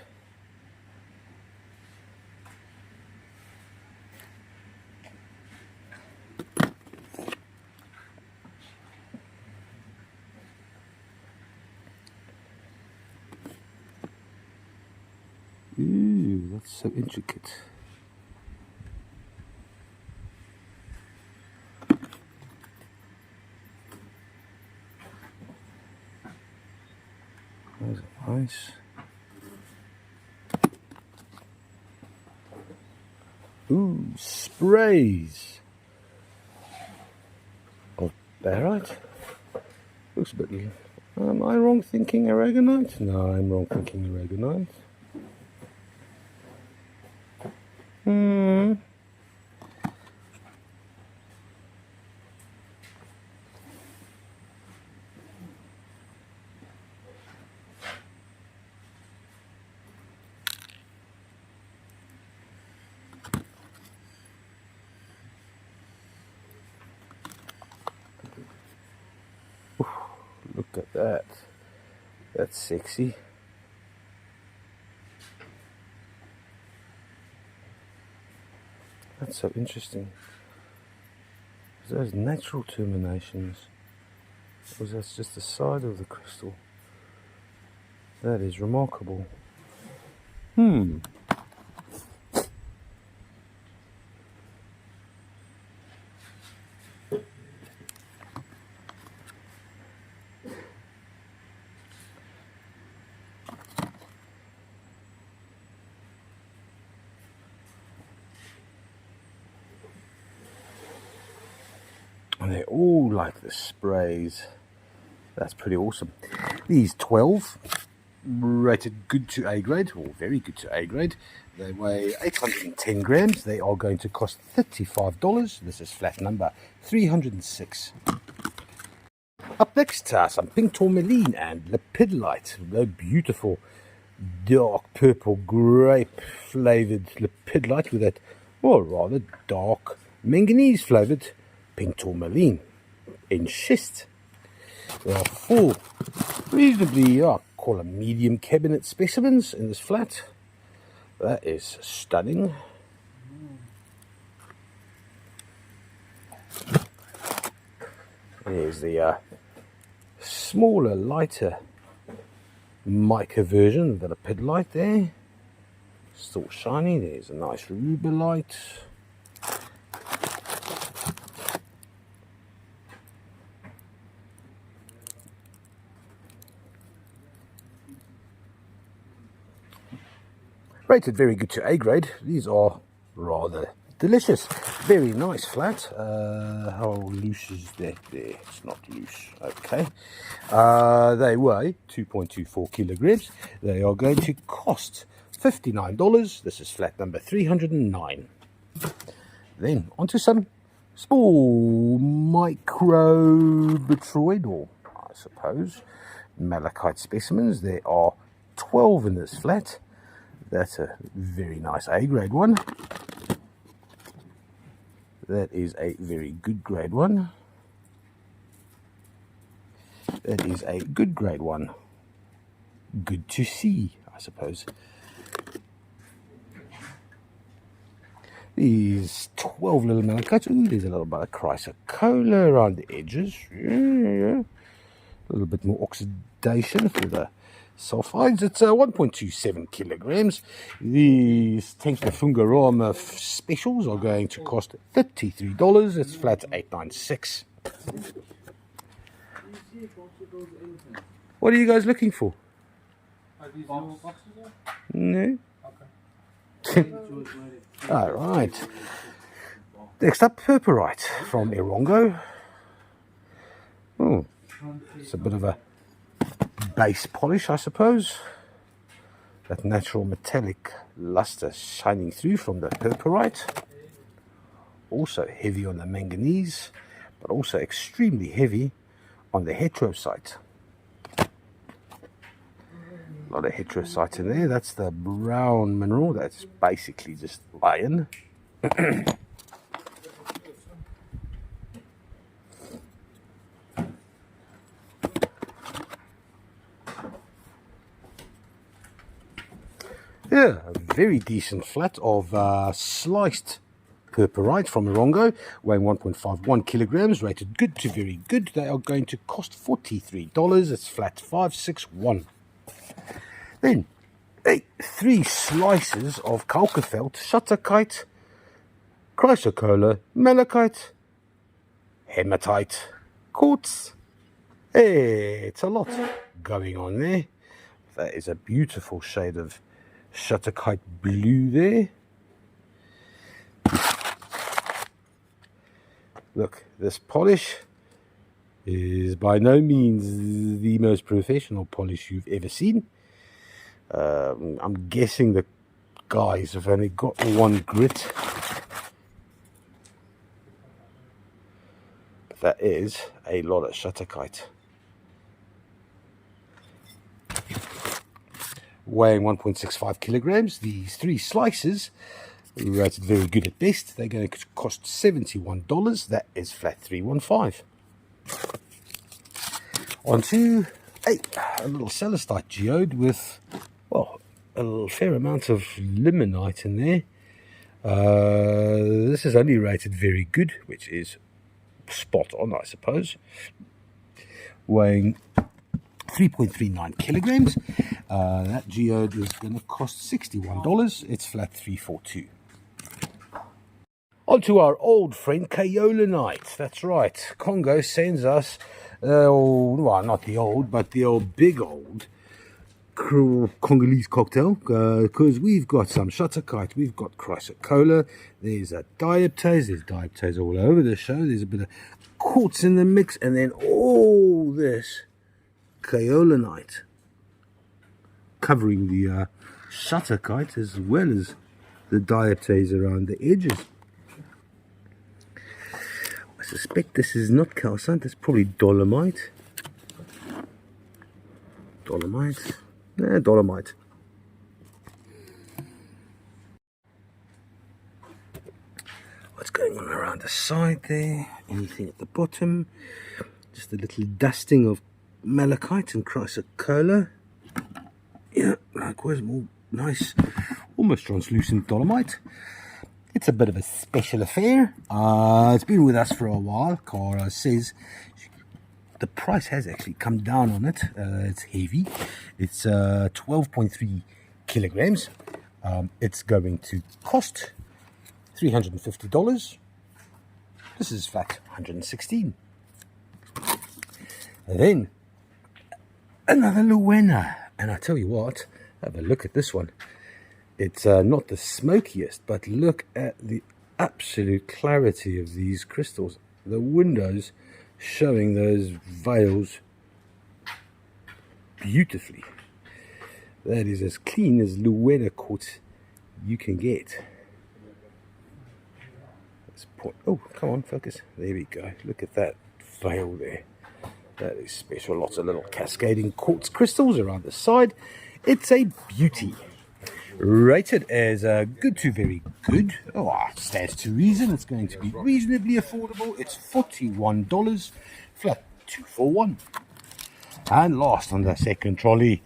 Ooh, that's so intricate. Those are nice. Ooh, sprays of barite. Looks a bit. Am I wrong thinking aragonite? No, I'm wrong thinking aragonite. Look at that. That's sexy. That's so interesting. Those natural terminations. Or that's just the side of the crystal. That is remarkable. And they all like the sprays. That's pretty awesome. These 12 rated good to A grade, or very good to A grade. They weigh 810 grams. They are going to cost $35. This is flat number 306. Up next, some pink tourmaline and lepidolite. They're beautiful dark purple grape flavored lepidolite with that, well, rather dark manganese flavored pink tourmaline in schist. There are 4 reasonably, call them medium cabinet specimens in this flat. That is stunning. There's the smaller, lighter mica version of the lepidolite there. Still shiny. There's a nice rubellite. Rated very good to A grade. These are rather delicious. Very nice flat. How loose is that there? It's not loose. Okay. They weigh 2.24 kilograms. They are going to cost $59. This is flat number 309. Then onto some small microbotroidal, I suppose, malachite specimens. There are 12 in this flat. That's a very nice A grade one. That is a very good grade one. That is a good grade one. Good to see, I suppose. These 12 little malachites. Ooh, there's a little bit of chrysocolla around the edges. Yeah. A little bit more oxidation for the sulfides. It's 1.27 kilograms. These Tenka Fungarama specials are going to cost $33. It's flat 896. What are you guys looking for? Are these your boxes? No. Okay. All right. Next up, purpurite from Erongo. Oh, it's a bit of a base polish, I suppose. That natural metallic luster shining through from the purpurite. Also heavy on the manganese, but also extremely heavy on the heterosite. A lot of heterosite in there. That's the brown mineral. That's basically just iron. Yeah, a very decent flat of sliced purpurite from Erongo, weighing 1.51 kilograms, rated good to very good. They are going to cost $43. It's flat 561. Then, 3 slices of Kalkafelt, Shutterkite, Chrysocolla, Malachite, Hematite, Quartz. Hey, it's a lot going on there. That is a beautiful shade of Shutterkite blue there. Look, this polish is by no means the most professional polish you've ever seen. I'm guessing the guys have only got one grit. But that is a lot of shutterkite. Weighing 1.65 kilograms, these 3 slices, rated very good at best. They're going to cost $71. That is flat 315. Onto a little celestite geode with, well, a fair amount of limonite in there. This is only rated very good, which is spot on, I suppose. Weighing 3.39 kilograms. That geode is going to cost $61. It's flat 342. On to our old friend kaolinite. That's right. Congo sends us, well, not the old, but the old big old Congolese cocktail, because we've got some shutterkite, we've got chrysocolla, there's a dioptase, there's dioptase all over the show, there's a bit of quartz in the mix, and then all this kaolinite covering the shutterkite as well as the dioptase around the edges. I suspect this is not calcite, it's probably dolomite. Dolomite. What's going on around the side there? Anything at the bottom? Just a little dusting of malachite and chrysocolla. Yeah, likewise, more nice, almost translucent dolomite. It's a bit of a special affair. It's been with us for a while. Cara says the price has actually come down on it. It's heavy. It's 12.3 kilograms. It's going to cost $350. This is flat 116. And then another Luena. And I tell you what, have a look at this one. It's not the smokiest, but look at the absolute clarity of these crystals. The windows showing those veils beautifully. That is as clean as Luena quartz you can get. Oh, come on, focus. There we go. Look at that veil there. That is special. Lots of little cascading quartz crystals around the side. It's a beauty. Rated as good to very good. Oh, stands to reason. It's going to be reasonably affordable. It's $41, flat 241. And last on the second trolley,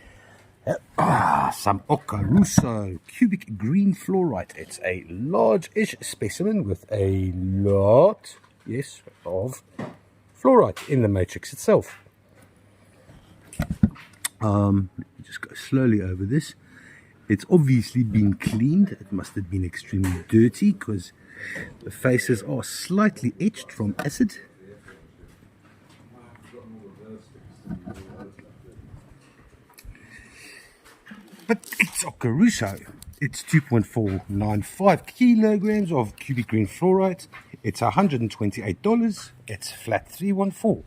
some Okaruso cubic green fluorite. It's a large-ish specimen with a lot, yes, of fluorite in the matrix itself. Let me just go slowly over this. It's obviously been cleaned. It must have been extremely dirty because the faces are slightly etched from acid. But it's Okaruso. It's 2.495 kilograms of cubic green fluorite. It's $128. It's flat 314.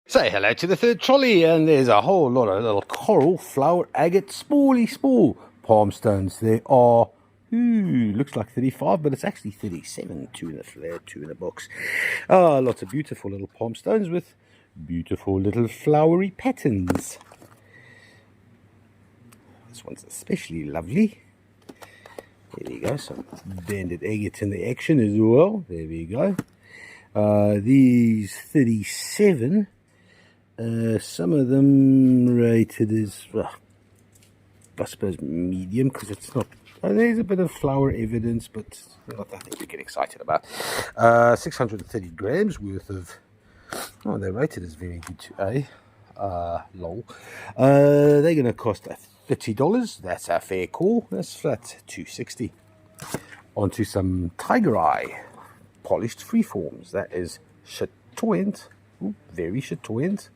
Say hello to the third trolley, and there's a whole lot of little coral, flower, agate, small palm stones. There are, looks like 35, but it's actually 37. 2 in the flare, 2 in the box. Lots of beautiful little palm stones with beautiful little flowery patterns. This one's especially lovely. There we go, some banded agate in the action as well. There we go. These 37. Some of them rated as, I suppose, medium, because it's not. There's a bit of flower evidence, but not nothing to get excited about. 630 grams worth of. Oh, they're rated as very good to A. Lol. They're going to cost $30. That's a fair call. That's flat 260. Onto some Tiger Eye polished freeforms. That is chatoyant. Very chatoyant.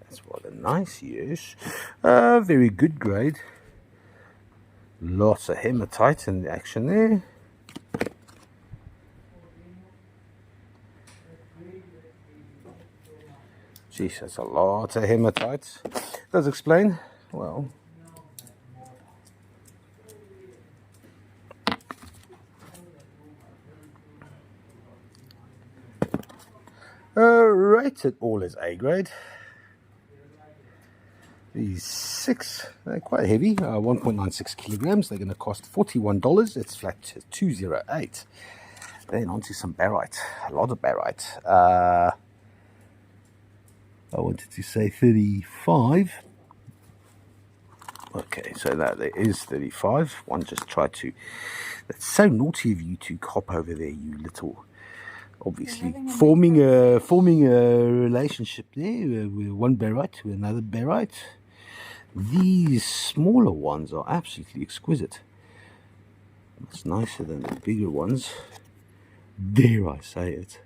That's rather nice, yes. Very good grade. Lots of hematite in the action there. Jeez, that's a lot of hematites. Does explain. Well, rated all as A grade. These 6, they're quite heavy, 1.96 kilograms. They're going to cost $41. It's flat 208. Then onto some barite, a lot of barite. I wanted to say 35. Okay, so that there is 35. One just tried to. That's so naughty of you to hop over there, you little. Obviously, forming a relationship there with one barite to another barite. These smaller ones are absolutely exquisite. It's nicer than the bigger ones. Dare I say it?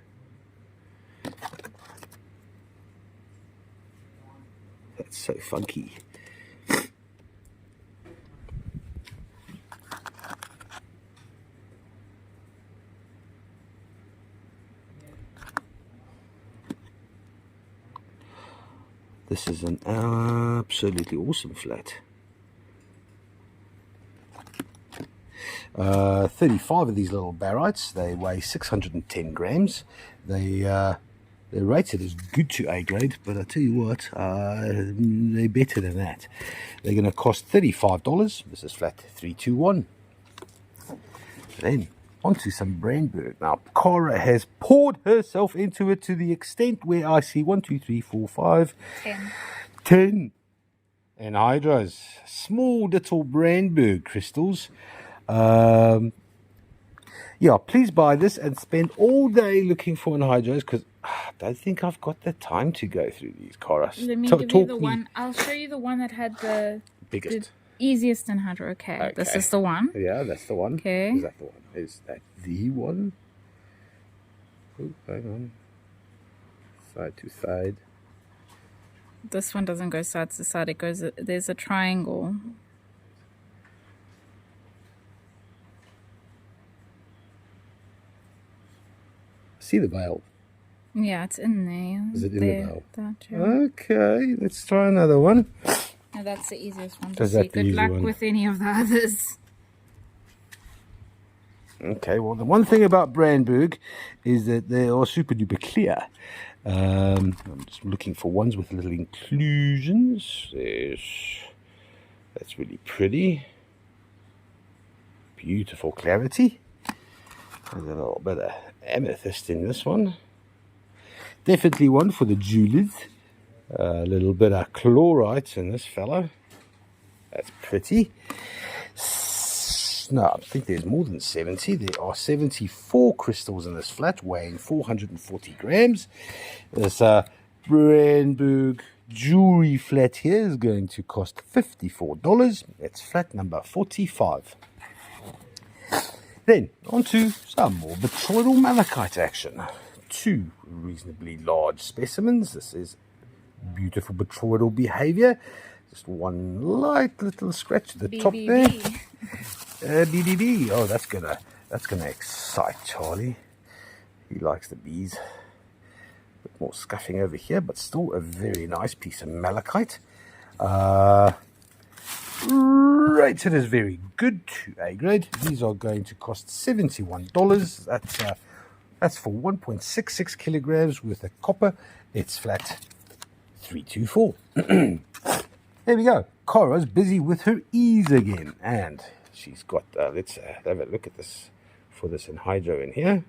That's so funky. This is an absolutely awesome flat. 35 of these little barites. They weigh 610 grams. They're rated as good to A grade, but I tell you what, they're better than that. They're going to cost $35. This is flat 321. Then onto some Brandberg. Now, Cara has poured herself into it to the extent where I see 1, 2, 3, 4, 5, 10 anhydrous. Small little Brandberg crystals. Yeah, please buy this and spend all day looking for anhydrous, because I don't think I've got the time to go through these, Cara. Let me give you the one. I'll show you the one that had the biggest. Easiest anhydrous. Okay, this is the one. Yeah, that's the one. Okay. Is that the one? Is that the one? Oh, hang on. Side to side. This one doesn't go side to side. It goes. There's a triangle. See the veil. Yeah, it's in there. Is it in the veil? That, yeah. Okay, let's try another one. No, that's the easiest one. Is that the Good easy luck one? with any of the others. Okay, well, the one thing about Brandberg is that they are super duper clear. I'm just looking for ones with little inclusions. That's really pretty. Beautiful clarity. There's a little bit of amethyst in this one. Definitely one for the jewelers. A little bit of chlorite in this fellow. That's pretty. No, I think there's more than 70. There are 74 crystals in this flat, weighing 440 grams. This Brandberg jewelry flat here is going to cost $54. It's flat number 45. Then, on to some more botryoidal malachite action. 2 reasonably large specimens. This is beautiful botryoidal behavior. Just one light little scratch at the top there. BBB. Oh, that's gonna excite Charlie. He likes the bees. A bit more scuffing over here, but still a very nice piece of malachite. Rated as very good to A grade. These are going to cost $71. That's for 1.66 kilograms worth of copper. It's flat 324. There we go. Cara's busy with her E's again, and she's got. Let's have a look at this for this anhydro in here.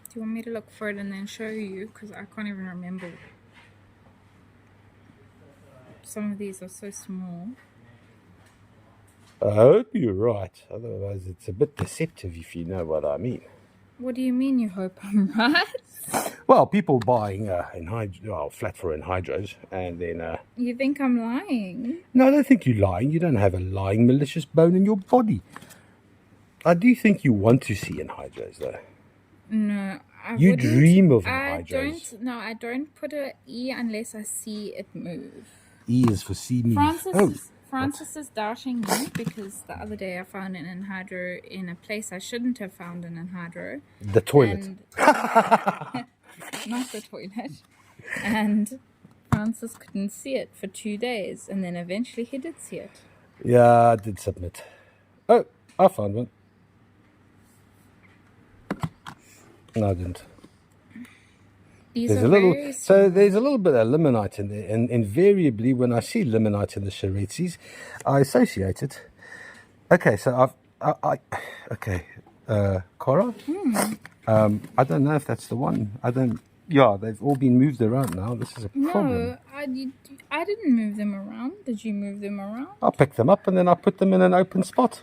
Do you want me to look for it and then show you? Because I can't even remember. Some of these are so small. I hope you're right. Otherwise, it's a bit deceptive, if you know what I mean. What do you mean you hope I'm right? Well, people buying flat for anhydros, and then... You think I'm lying? No, I don't think you're lying. You don't have a lying, malicious bone in your body. I do think you want to see anhydros, though. No, You dream of anhydros. I don't put an E unless I see it move. E is for see me. Francis, Oh. Francis is doubting me because the other day I found an anhydro in a place I shouldn't have found an anhydro. The toilet. And not the toilet. And Francis couldn't see it for 2 days, and then eventually he did see it. Yeah, I did submit. Oh, I found one. No, I didn't. These There's are a little, very so there's a little bit of limonite in there, and invariably when I see limonite in the Charetzis, I associate it. Okay, so okay, Cora. I don't know if that's the one. Yeah, they've all been moved around now. This is a problem. No, I didn't move them around. Did you move them around? I'll pick them up and then I'll put them in an open spot.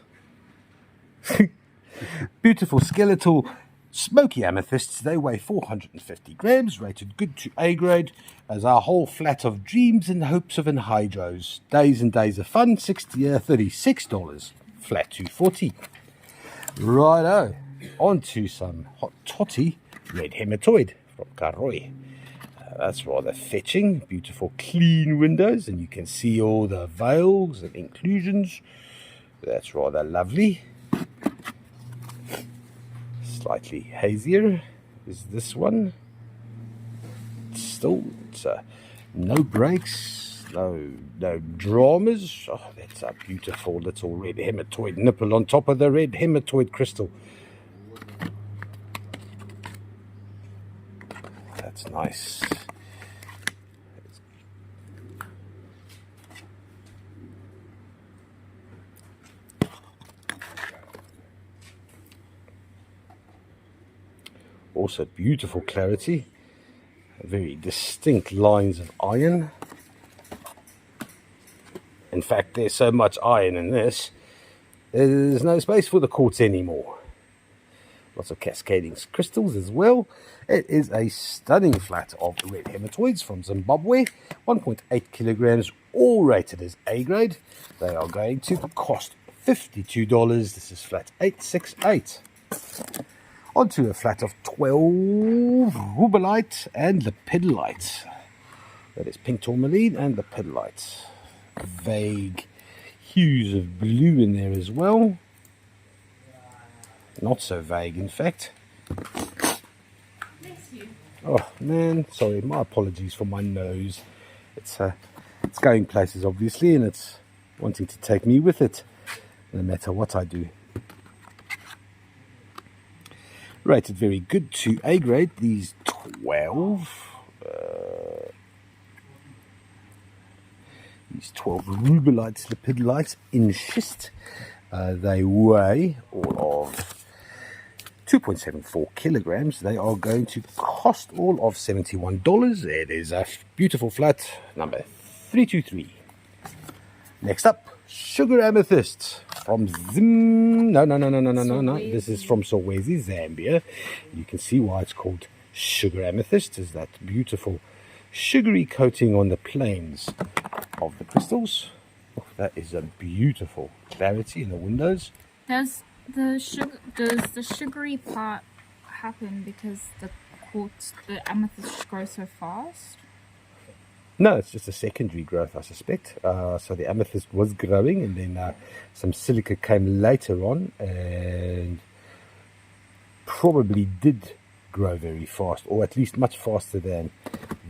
Beautiful skeletal smoky amethysts. They weigh 450 grams, rated good to A grade, as our whole flat of dreams and hopes of anhydros. Days and days of fun, $36. Flat 240. Righto, on to some hot toddy red hematoid from Karoi. That's rather fetching. Beautiful clean windows, and you can see all the veils and inclusions. That's rather lovely. Slightly hazier is this one. Still, it's no breaks, no dramas. Oh, that's a beautiful little red hematoid nipple on top of the red hematoid crystal. That's nice. Also beautiful clarity, very distinct lines of iron. In fact, there's so much iron in this, there's no space for the quartz anymore. Lots of cascading crystals as well. It is a stunning flat of red hematoids from Zimbabwe, 1.8 kilograms, all rated as A grade. They are going to cost $52. This is flat 868. Onto a flat of 12 rubellite and lepidolite. That is pink tourmaline and lepidolite. Vague hues of blue in there as well. Not so vague, in fact. Oh man, sorry, my apologies for my nose. It's going places, obviously, and it's wanting to take me with it, no matter what I do. Rated very good to A grade. These 12 rubellites, lepidolites in schist. They weigh all of 2.74 kilograms. They are going to cost all of $71. It is a beautiful flat number 323. Next up, sugar amethyst from no. This is from Solwezi, Zambia. You can see why it's called sugar amethyst. Is that beautiful sugary coating on the planes of the crystals. Oh, that is a beautiful clarity in the windows. Does the sugary part happen because the amethyst grows so fast? No, it's just a secondary growth, I suspect. So the amethyst was growing, and then some silica came later on, and probably did grow very fast, or at least much faster than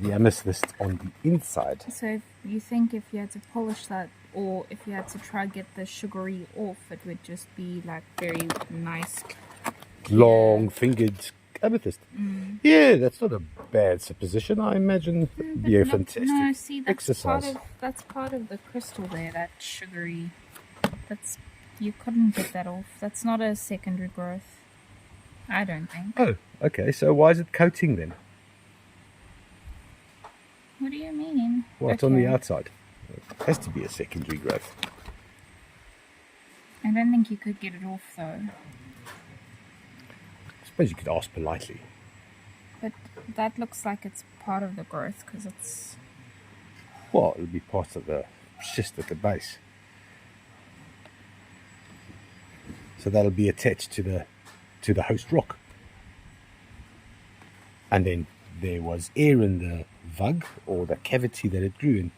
the amethyst on the inside. So you think if you had to polish that, or if you had to try get the sugary off, it would just be like very nice, long-fingered amethyst. Yeah, that's not a bad supposition. I imagine it'd be a fantastic no, see, exercise. That's part of the crystal there, that sugary. You couldn't get that off. That's not a secondary growth, I don't think. Oh, okay. So why is it coating then? What do you mean? Well, it's on the outside. It has to be a secondary growth. I don't think you could get it off though. I suppose you could ask politely. But that looks like it's part of the growth because it's... Well, it'll be part of the schist at the base. So that'll be attached to the host rock. And then there was air in the vug, or the cavity that it grew in.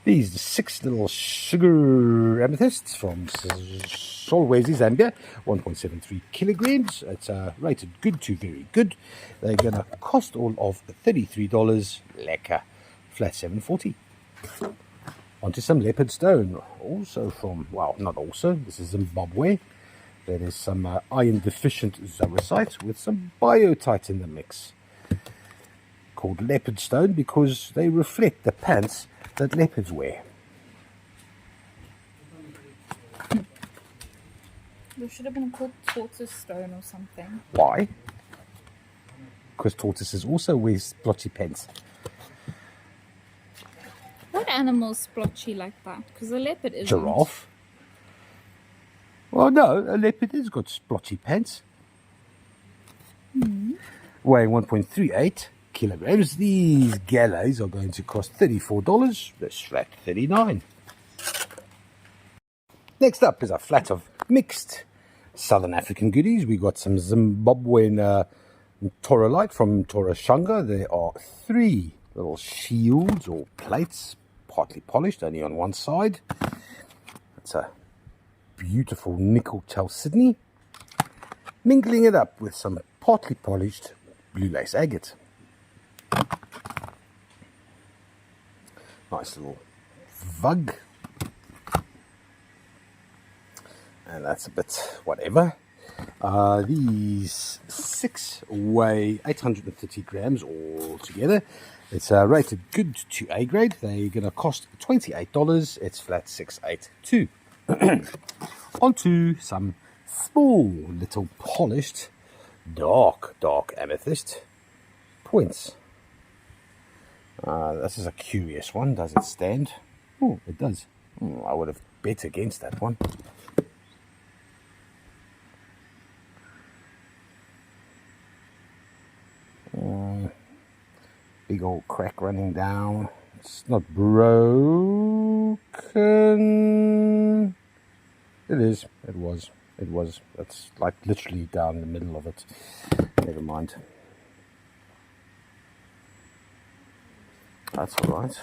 These 6 little sugar amethysts from Solwezi, Zambia, 1.73 kilograms. It's rated good to very good. They're going to cost all of $33. Lekker. Flat 740. Onto some leopard stone. Also from, well, not also, this is Zimbabwe. There is some iron deficient zoisite with some biotite in the mix. Called leopard stone because they reflect the pants that leopards wear. They should have been called tortoise stone or something. Why? Because tortoises also wear splotchy pants. What animal's splotchy like that? Because a leopard isn't. Giraffe. Well, no, a leopard has got splotchy pants. Weighing 1.38 kilograms. These gallows are going to cost $34. That's flat 39. Next up is a flat of mixed Southern African goodies. We got some Zimbabwean Torolite from Toroshanga. There are 3 little shields or plates, partly polished, only on one side. It's a beautiful nickel chalcedony. Mingling it up with some partly polished blue lace agate. Nice little vug. And that's a bit whatever. These 6 weigh 830 grams altogether. It's rated good to A grade. They're going to cost $28. It's flat 682. Onto some small little polished dark amethyst points. This is a curious one. Does it stand? Oh, it does. I would have bet against that one. Big old crack running down. It's not broken. It is. It was. That's like literally down the middle of it. Never mind. That's alright.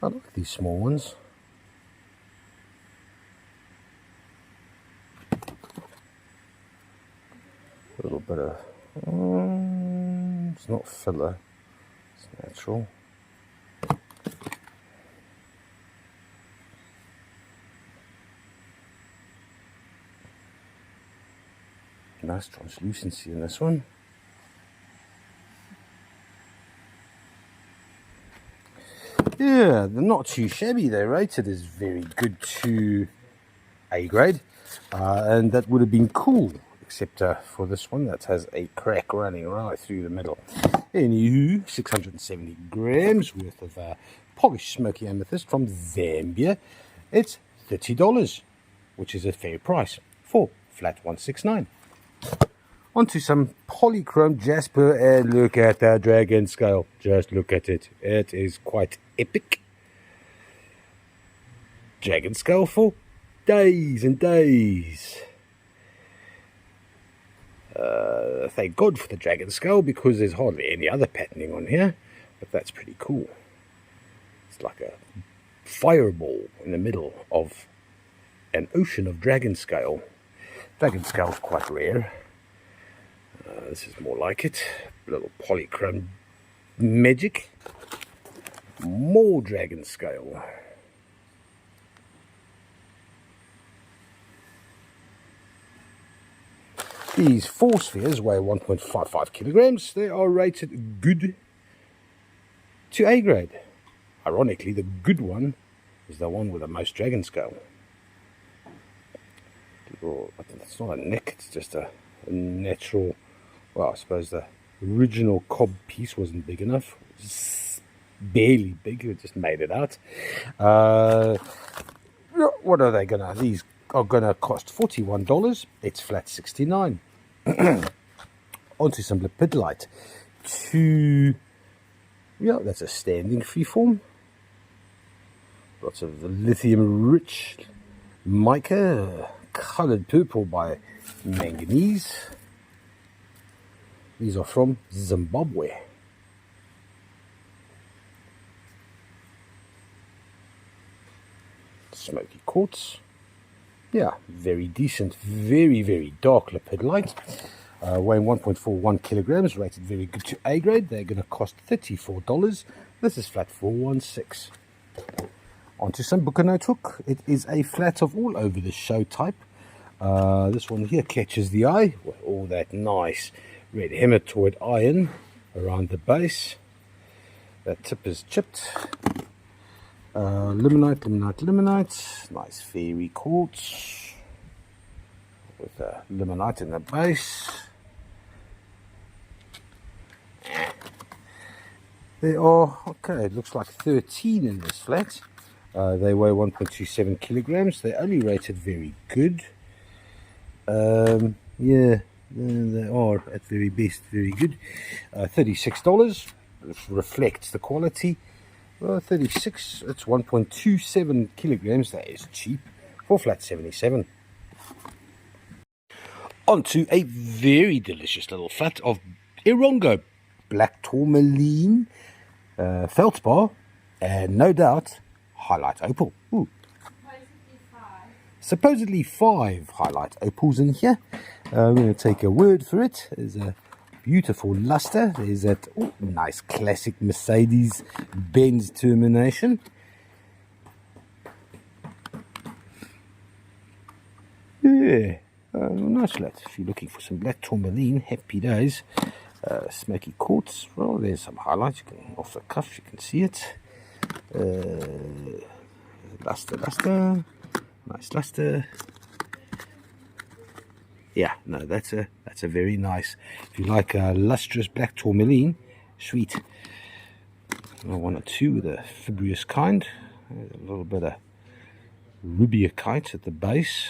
I like these small ones. A little bit of... it's not filler. It's natural. Nice translucency in this one. Yeah, they're not too shabby. They're rated as very good to A grade. And that would have been cool, except for this one that has a crack running right through the middle. Anywho, 670 grams worth of polished smoky amethyst from Zambia. It's $30, which is a fair price for flat 169. Onto some polychrome jasper, and look at that dragon scale. Just look at it. It is quite epic. Dragon scale for days and days. Thank God for the dragon scale, because there's hardly any other patterning on here, but that's pretty cool. It's like a fireball in the middle of an ocean of dragon scale. Dragon scale is quite rare. This is more like it. A little polychrome magic. More dragon scale. These 4 spheres weigh 1.55 kilograms. They are rated good to A grade. Ironically, the good one is the one with the most dragon scale. It's not a neck, it's just a natural... Well, I suppose the original cob piece wasn't big enough. It's barely big, we just made it out. What are they gonna... These are gonna cost $41. It's flat 69. Onto some lepidolite. Yeah, that's a standing freeform. Lots of lithium-rich mica, coloured purple by manganese. These are from Zimbabwe. smoky quartz. Yeah, very decent, very, very dark lepidolite. Weighing 1.41 kilograms, rated very good to A grade. They're going to cost $34. This is flat 416. Onto some Bucanote hook. It is a flat of all over the show type. This one here catches the eye with all that nice red hematoid iron around the base. That tip is chipped. Limonite. Nice fairy quartz with limonite in the base. There are, okay, it looks like 13 in this flat. They weigh 1.27 kilograms. They're only rated very good. Yeah, they are at very best very good. $36 reflects the quality. Well, 36, it's 1.27 kilograms. That is cheap for flat 77. Onto a very delicious little flat of Erongo black tourmaline feldspar, and no doubt highlight opal. Ooh. Supposedly 5 highlight opals in here. I'm going to take a word for it. There's a beautiful luster. There's that nice classic Mercedes-Benz termination. Yeah, nice flat. If you're looking for some black tourmaline, happy days. Smoky quartz. Well, there's some highlights. You can off the cuff, you can see it. Luster. Nice luster. Yeah, no, that's a very nice. If you like a lustrous black tourmaline, sweet. One or two with a fibrous kind. There's a little bit of rubiacite at the base.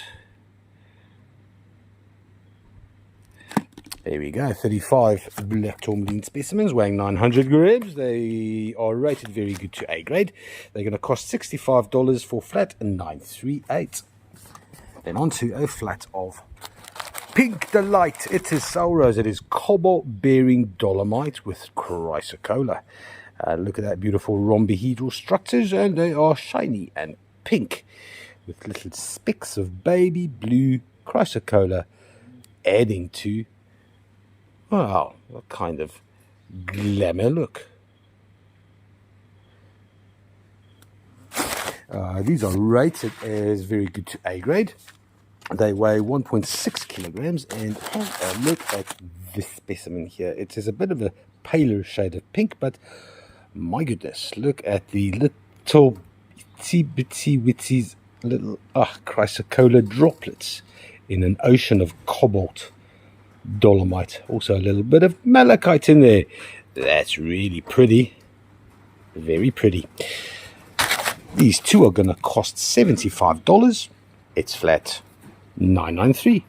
There we go, 35 black tourmaline specimens weighing 900 grams. They are rated very good to A grade. They're going to cost $65 for flat 938. Then onto a flat of Pink Delight. It is Soul Rose. It is cobalt bearing dolomite with chrysocolla. Look at that beautiful rhombohedral structures, and they are shiny and pink with little specks of baby blue chrysocolla adding to, wow, what kind of glamour look. These are rated as very good to A grade. They weigh 1.6 kilograms, and have a look at this specimen here. It is a bit of a paler shade of pink, but my goodness, look at the little itsy-bitsy little chrysocolla droplets in an ocean of cobalt dolomite. Also a little bit of malachite in there. That's really pretty. Very pretty. These two are going to cost $75. It's flat 993.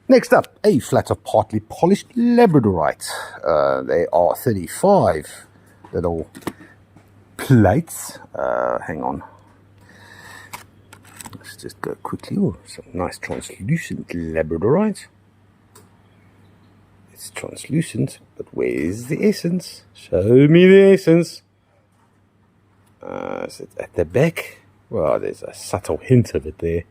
Next up, a flat of partly polished labradorite. They are 35 little plates. Hang on. Let's just go quickly. Oh, some nice translucent labradorite. It's translucent, but where's the essence? Show me the essence. Is it at the back? Well, there's a subtle hint of it there.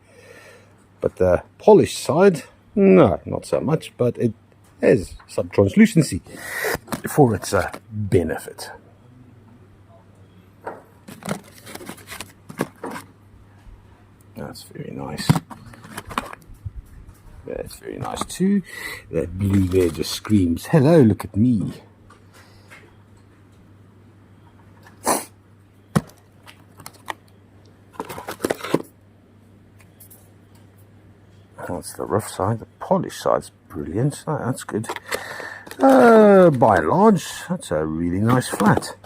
But the polished side, no, not so much, but it has some translucency for its benefit. That's very nice. That's very nice too. That blue there just screams, hello, look at me. That's the rough side. The polished side's brilliant. Oh, that's good. By and large, that's a really nice flat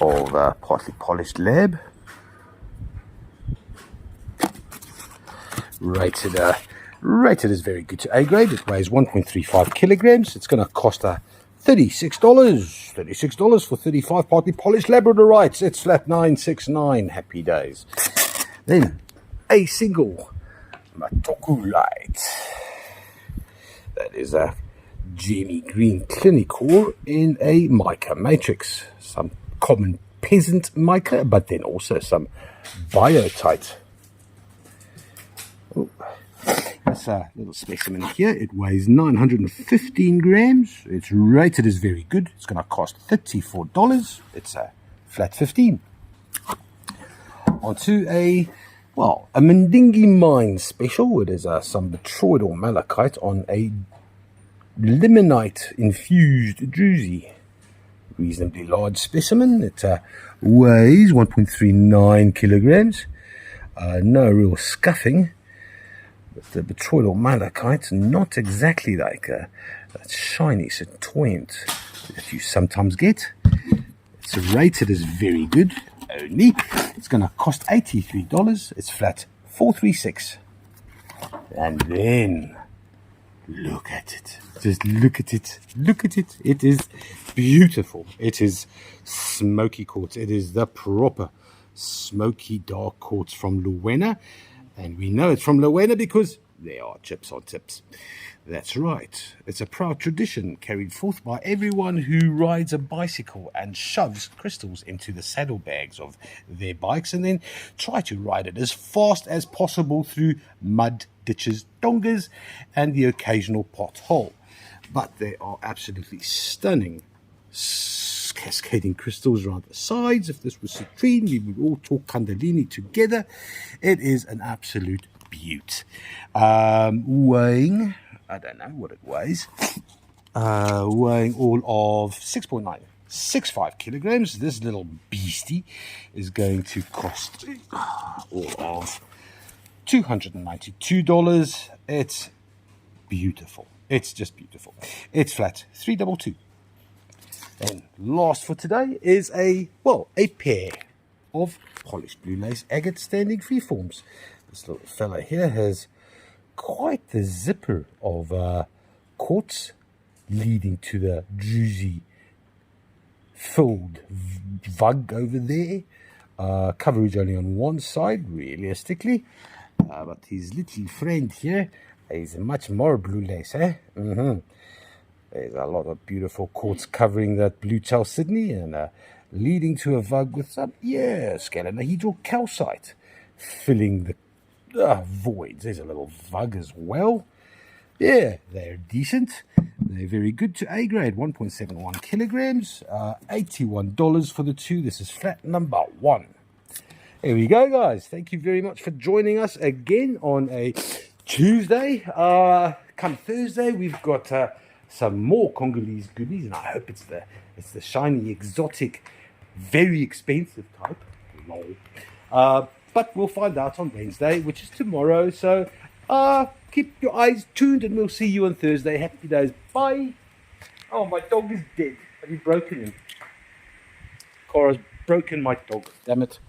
of partly polished lab. Rated as very good to A grade. It weighs 1.35 kilograms. It's going to cost $36. $36 for 35 partly polished labradorites. It's flat 969. Happy days. Then a single Matokulite. That is a Gemmy green clinic ore in a mica matrix. Some common peasant mica, but then also some biotite. Oh, that's a little specimen here. It weighs 915 grams. It's rated as very good. It's going to cost $34. It's a flat 15. Onto a Mendingi mine special. It is some Detroit or malachite on a limonite infused druzy. Reasonably large specimen. It weighs 1.39 kilograms. No real scuffing. But the Detroit or malachite, not exactly like that shiny certoyant that you sometimes get. It's rated as very good. Only it's going to cost $83. It's flat 436. And then look at it. Just look at it. Look at it. It is beautiful. It is smoky quartz. It is the proper smoky dark quartz from Luena. And we know it's from Luena because there are chips on tips. That's right. It's a proud tradition carried forth by everyone who rides a bicycle and shoves crystals into the saddlebags of their bikes and then try to ride it as fast as possible through mud, ditches, dongas, and the occasional pothole. But they are absolutely stunning cascading crystals around the sides. If this was citrine, we would all talk Kundalini together. It is an absolute beaut. Weighing, I don't know what it weighs. Weighing all of 6.965 kilograms. This little beastie is going to cost all of $292. It's beautiful. It's just beautiful. It's flat 322. And last for today is a pair of polished blue lace agate standing freeforms. This little fella here has quite the zipper of quartz leading to the druzy filled vug over there. Coverage only on one side, realistically. But his little friend here is much more blue lace, eh? There's a lot of beautiful quartz covering that blue chalcedony and leading to a vug with some, scalenohedral calcite filling the voids. There's a little vug as well. Yeah, they're decent. They're very good to A grade, 1.71 kilograms, $81 for the two. This is flat number 1. There we go, guys. Thank you very much for joining us again on a Tuesday. Come Thursday, we've got some more Congolese goodies, and I hope it's the shiny, exotic, very expensive type. Lol. But we'll find out on Wednesday, which is tomorrow. So keep your eyes tuned, and we'll see you on Thursday. Happy days. Bye. Oh, my dog is dead. Have you broken him? Cora's broken my dog. Damn it.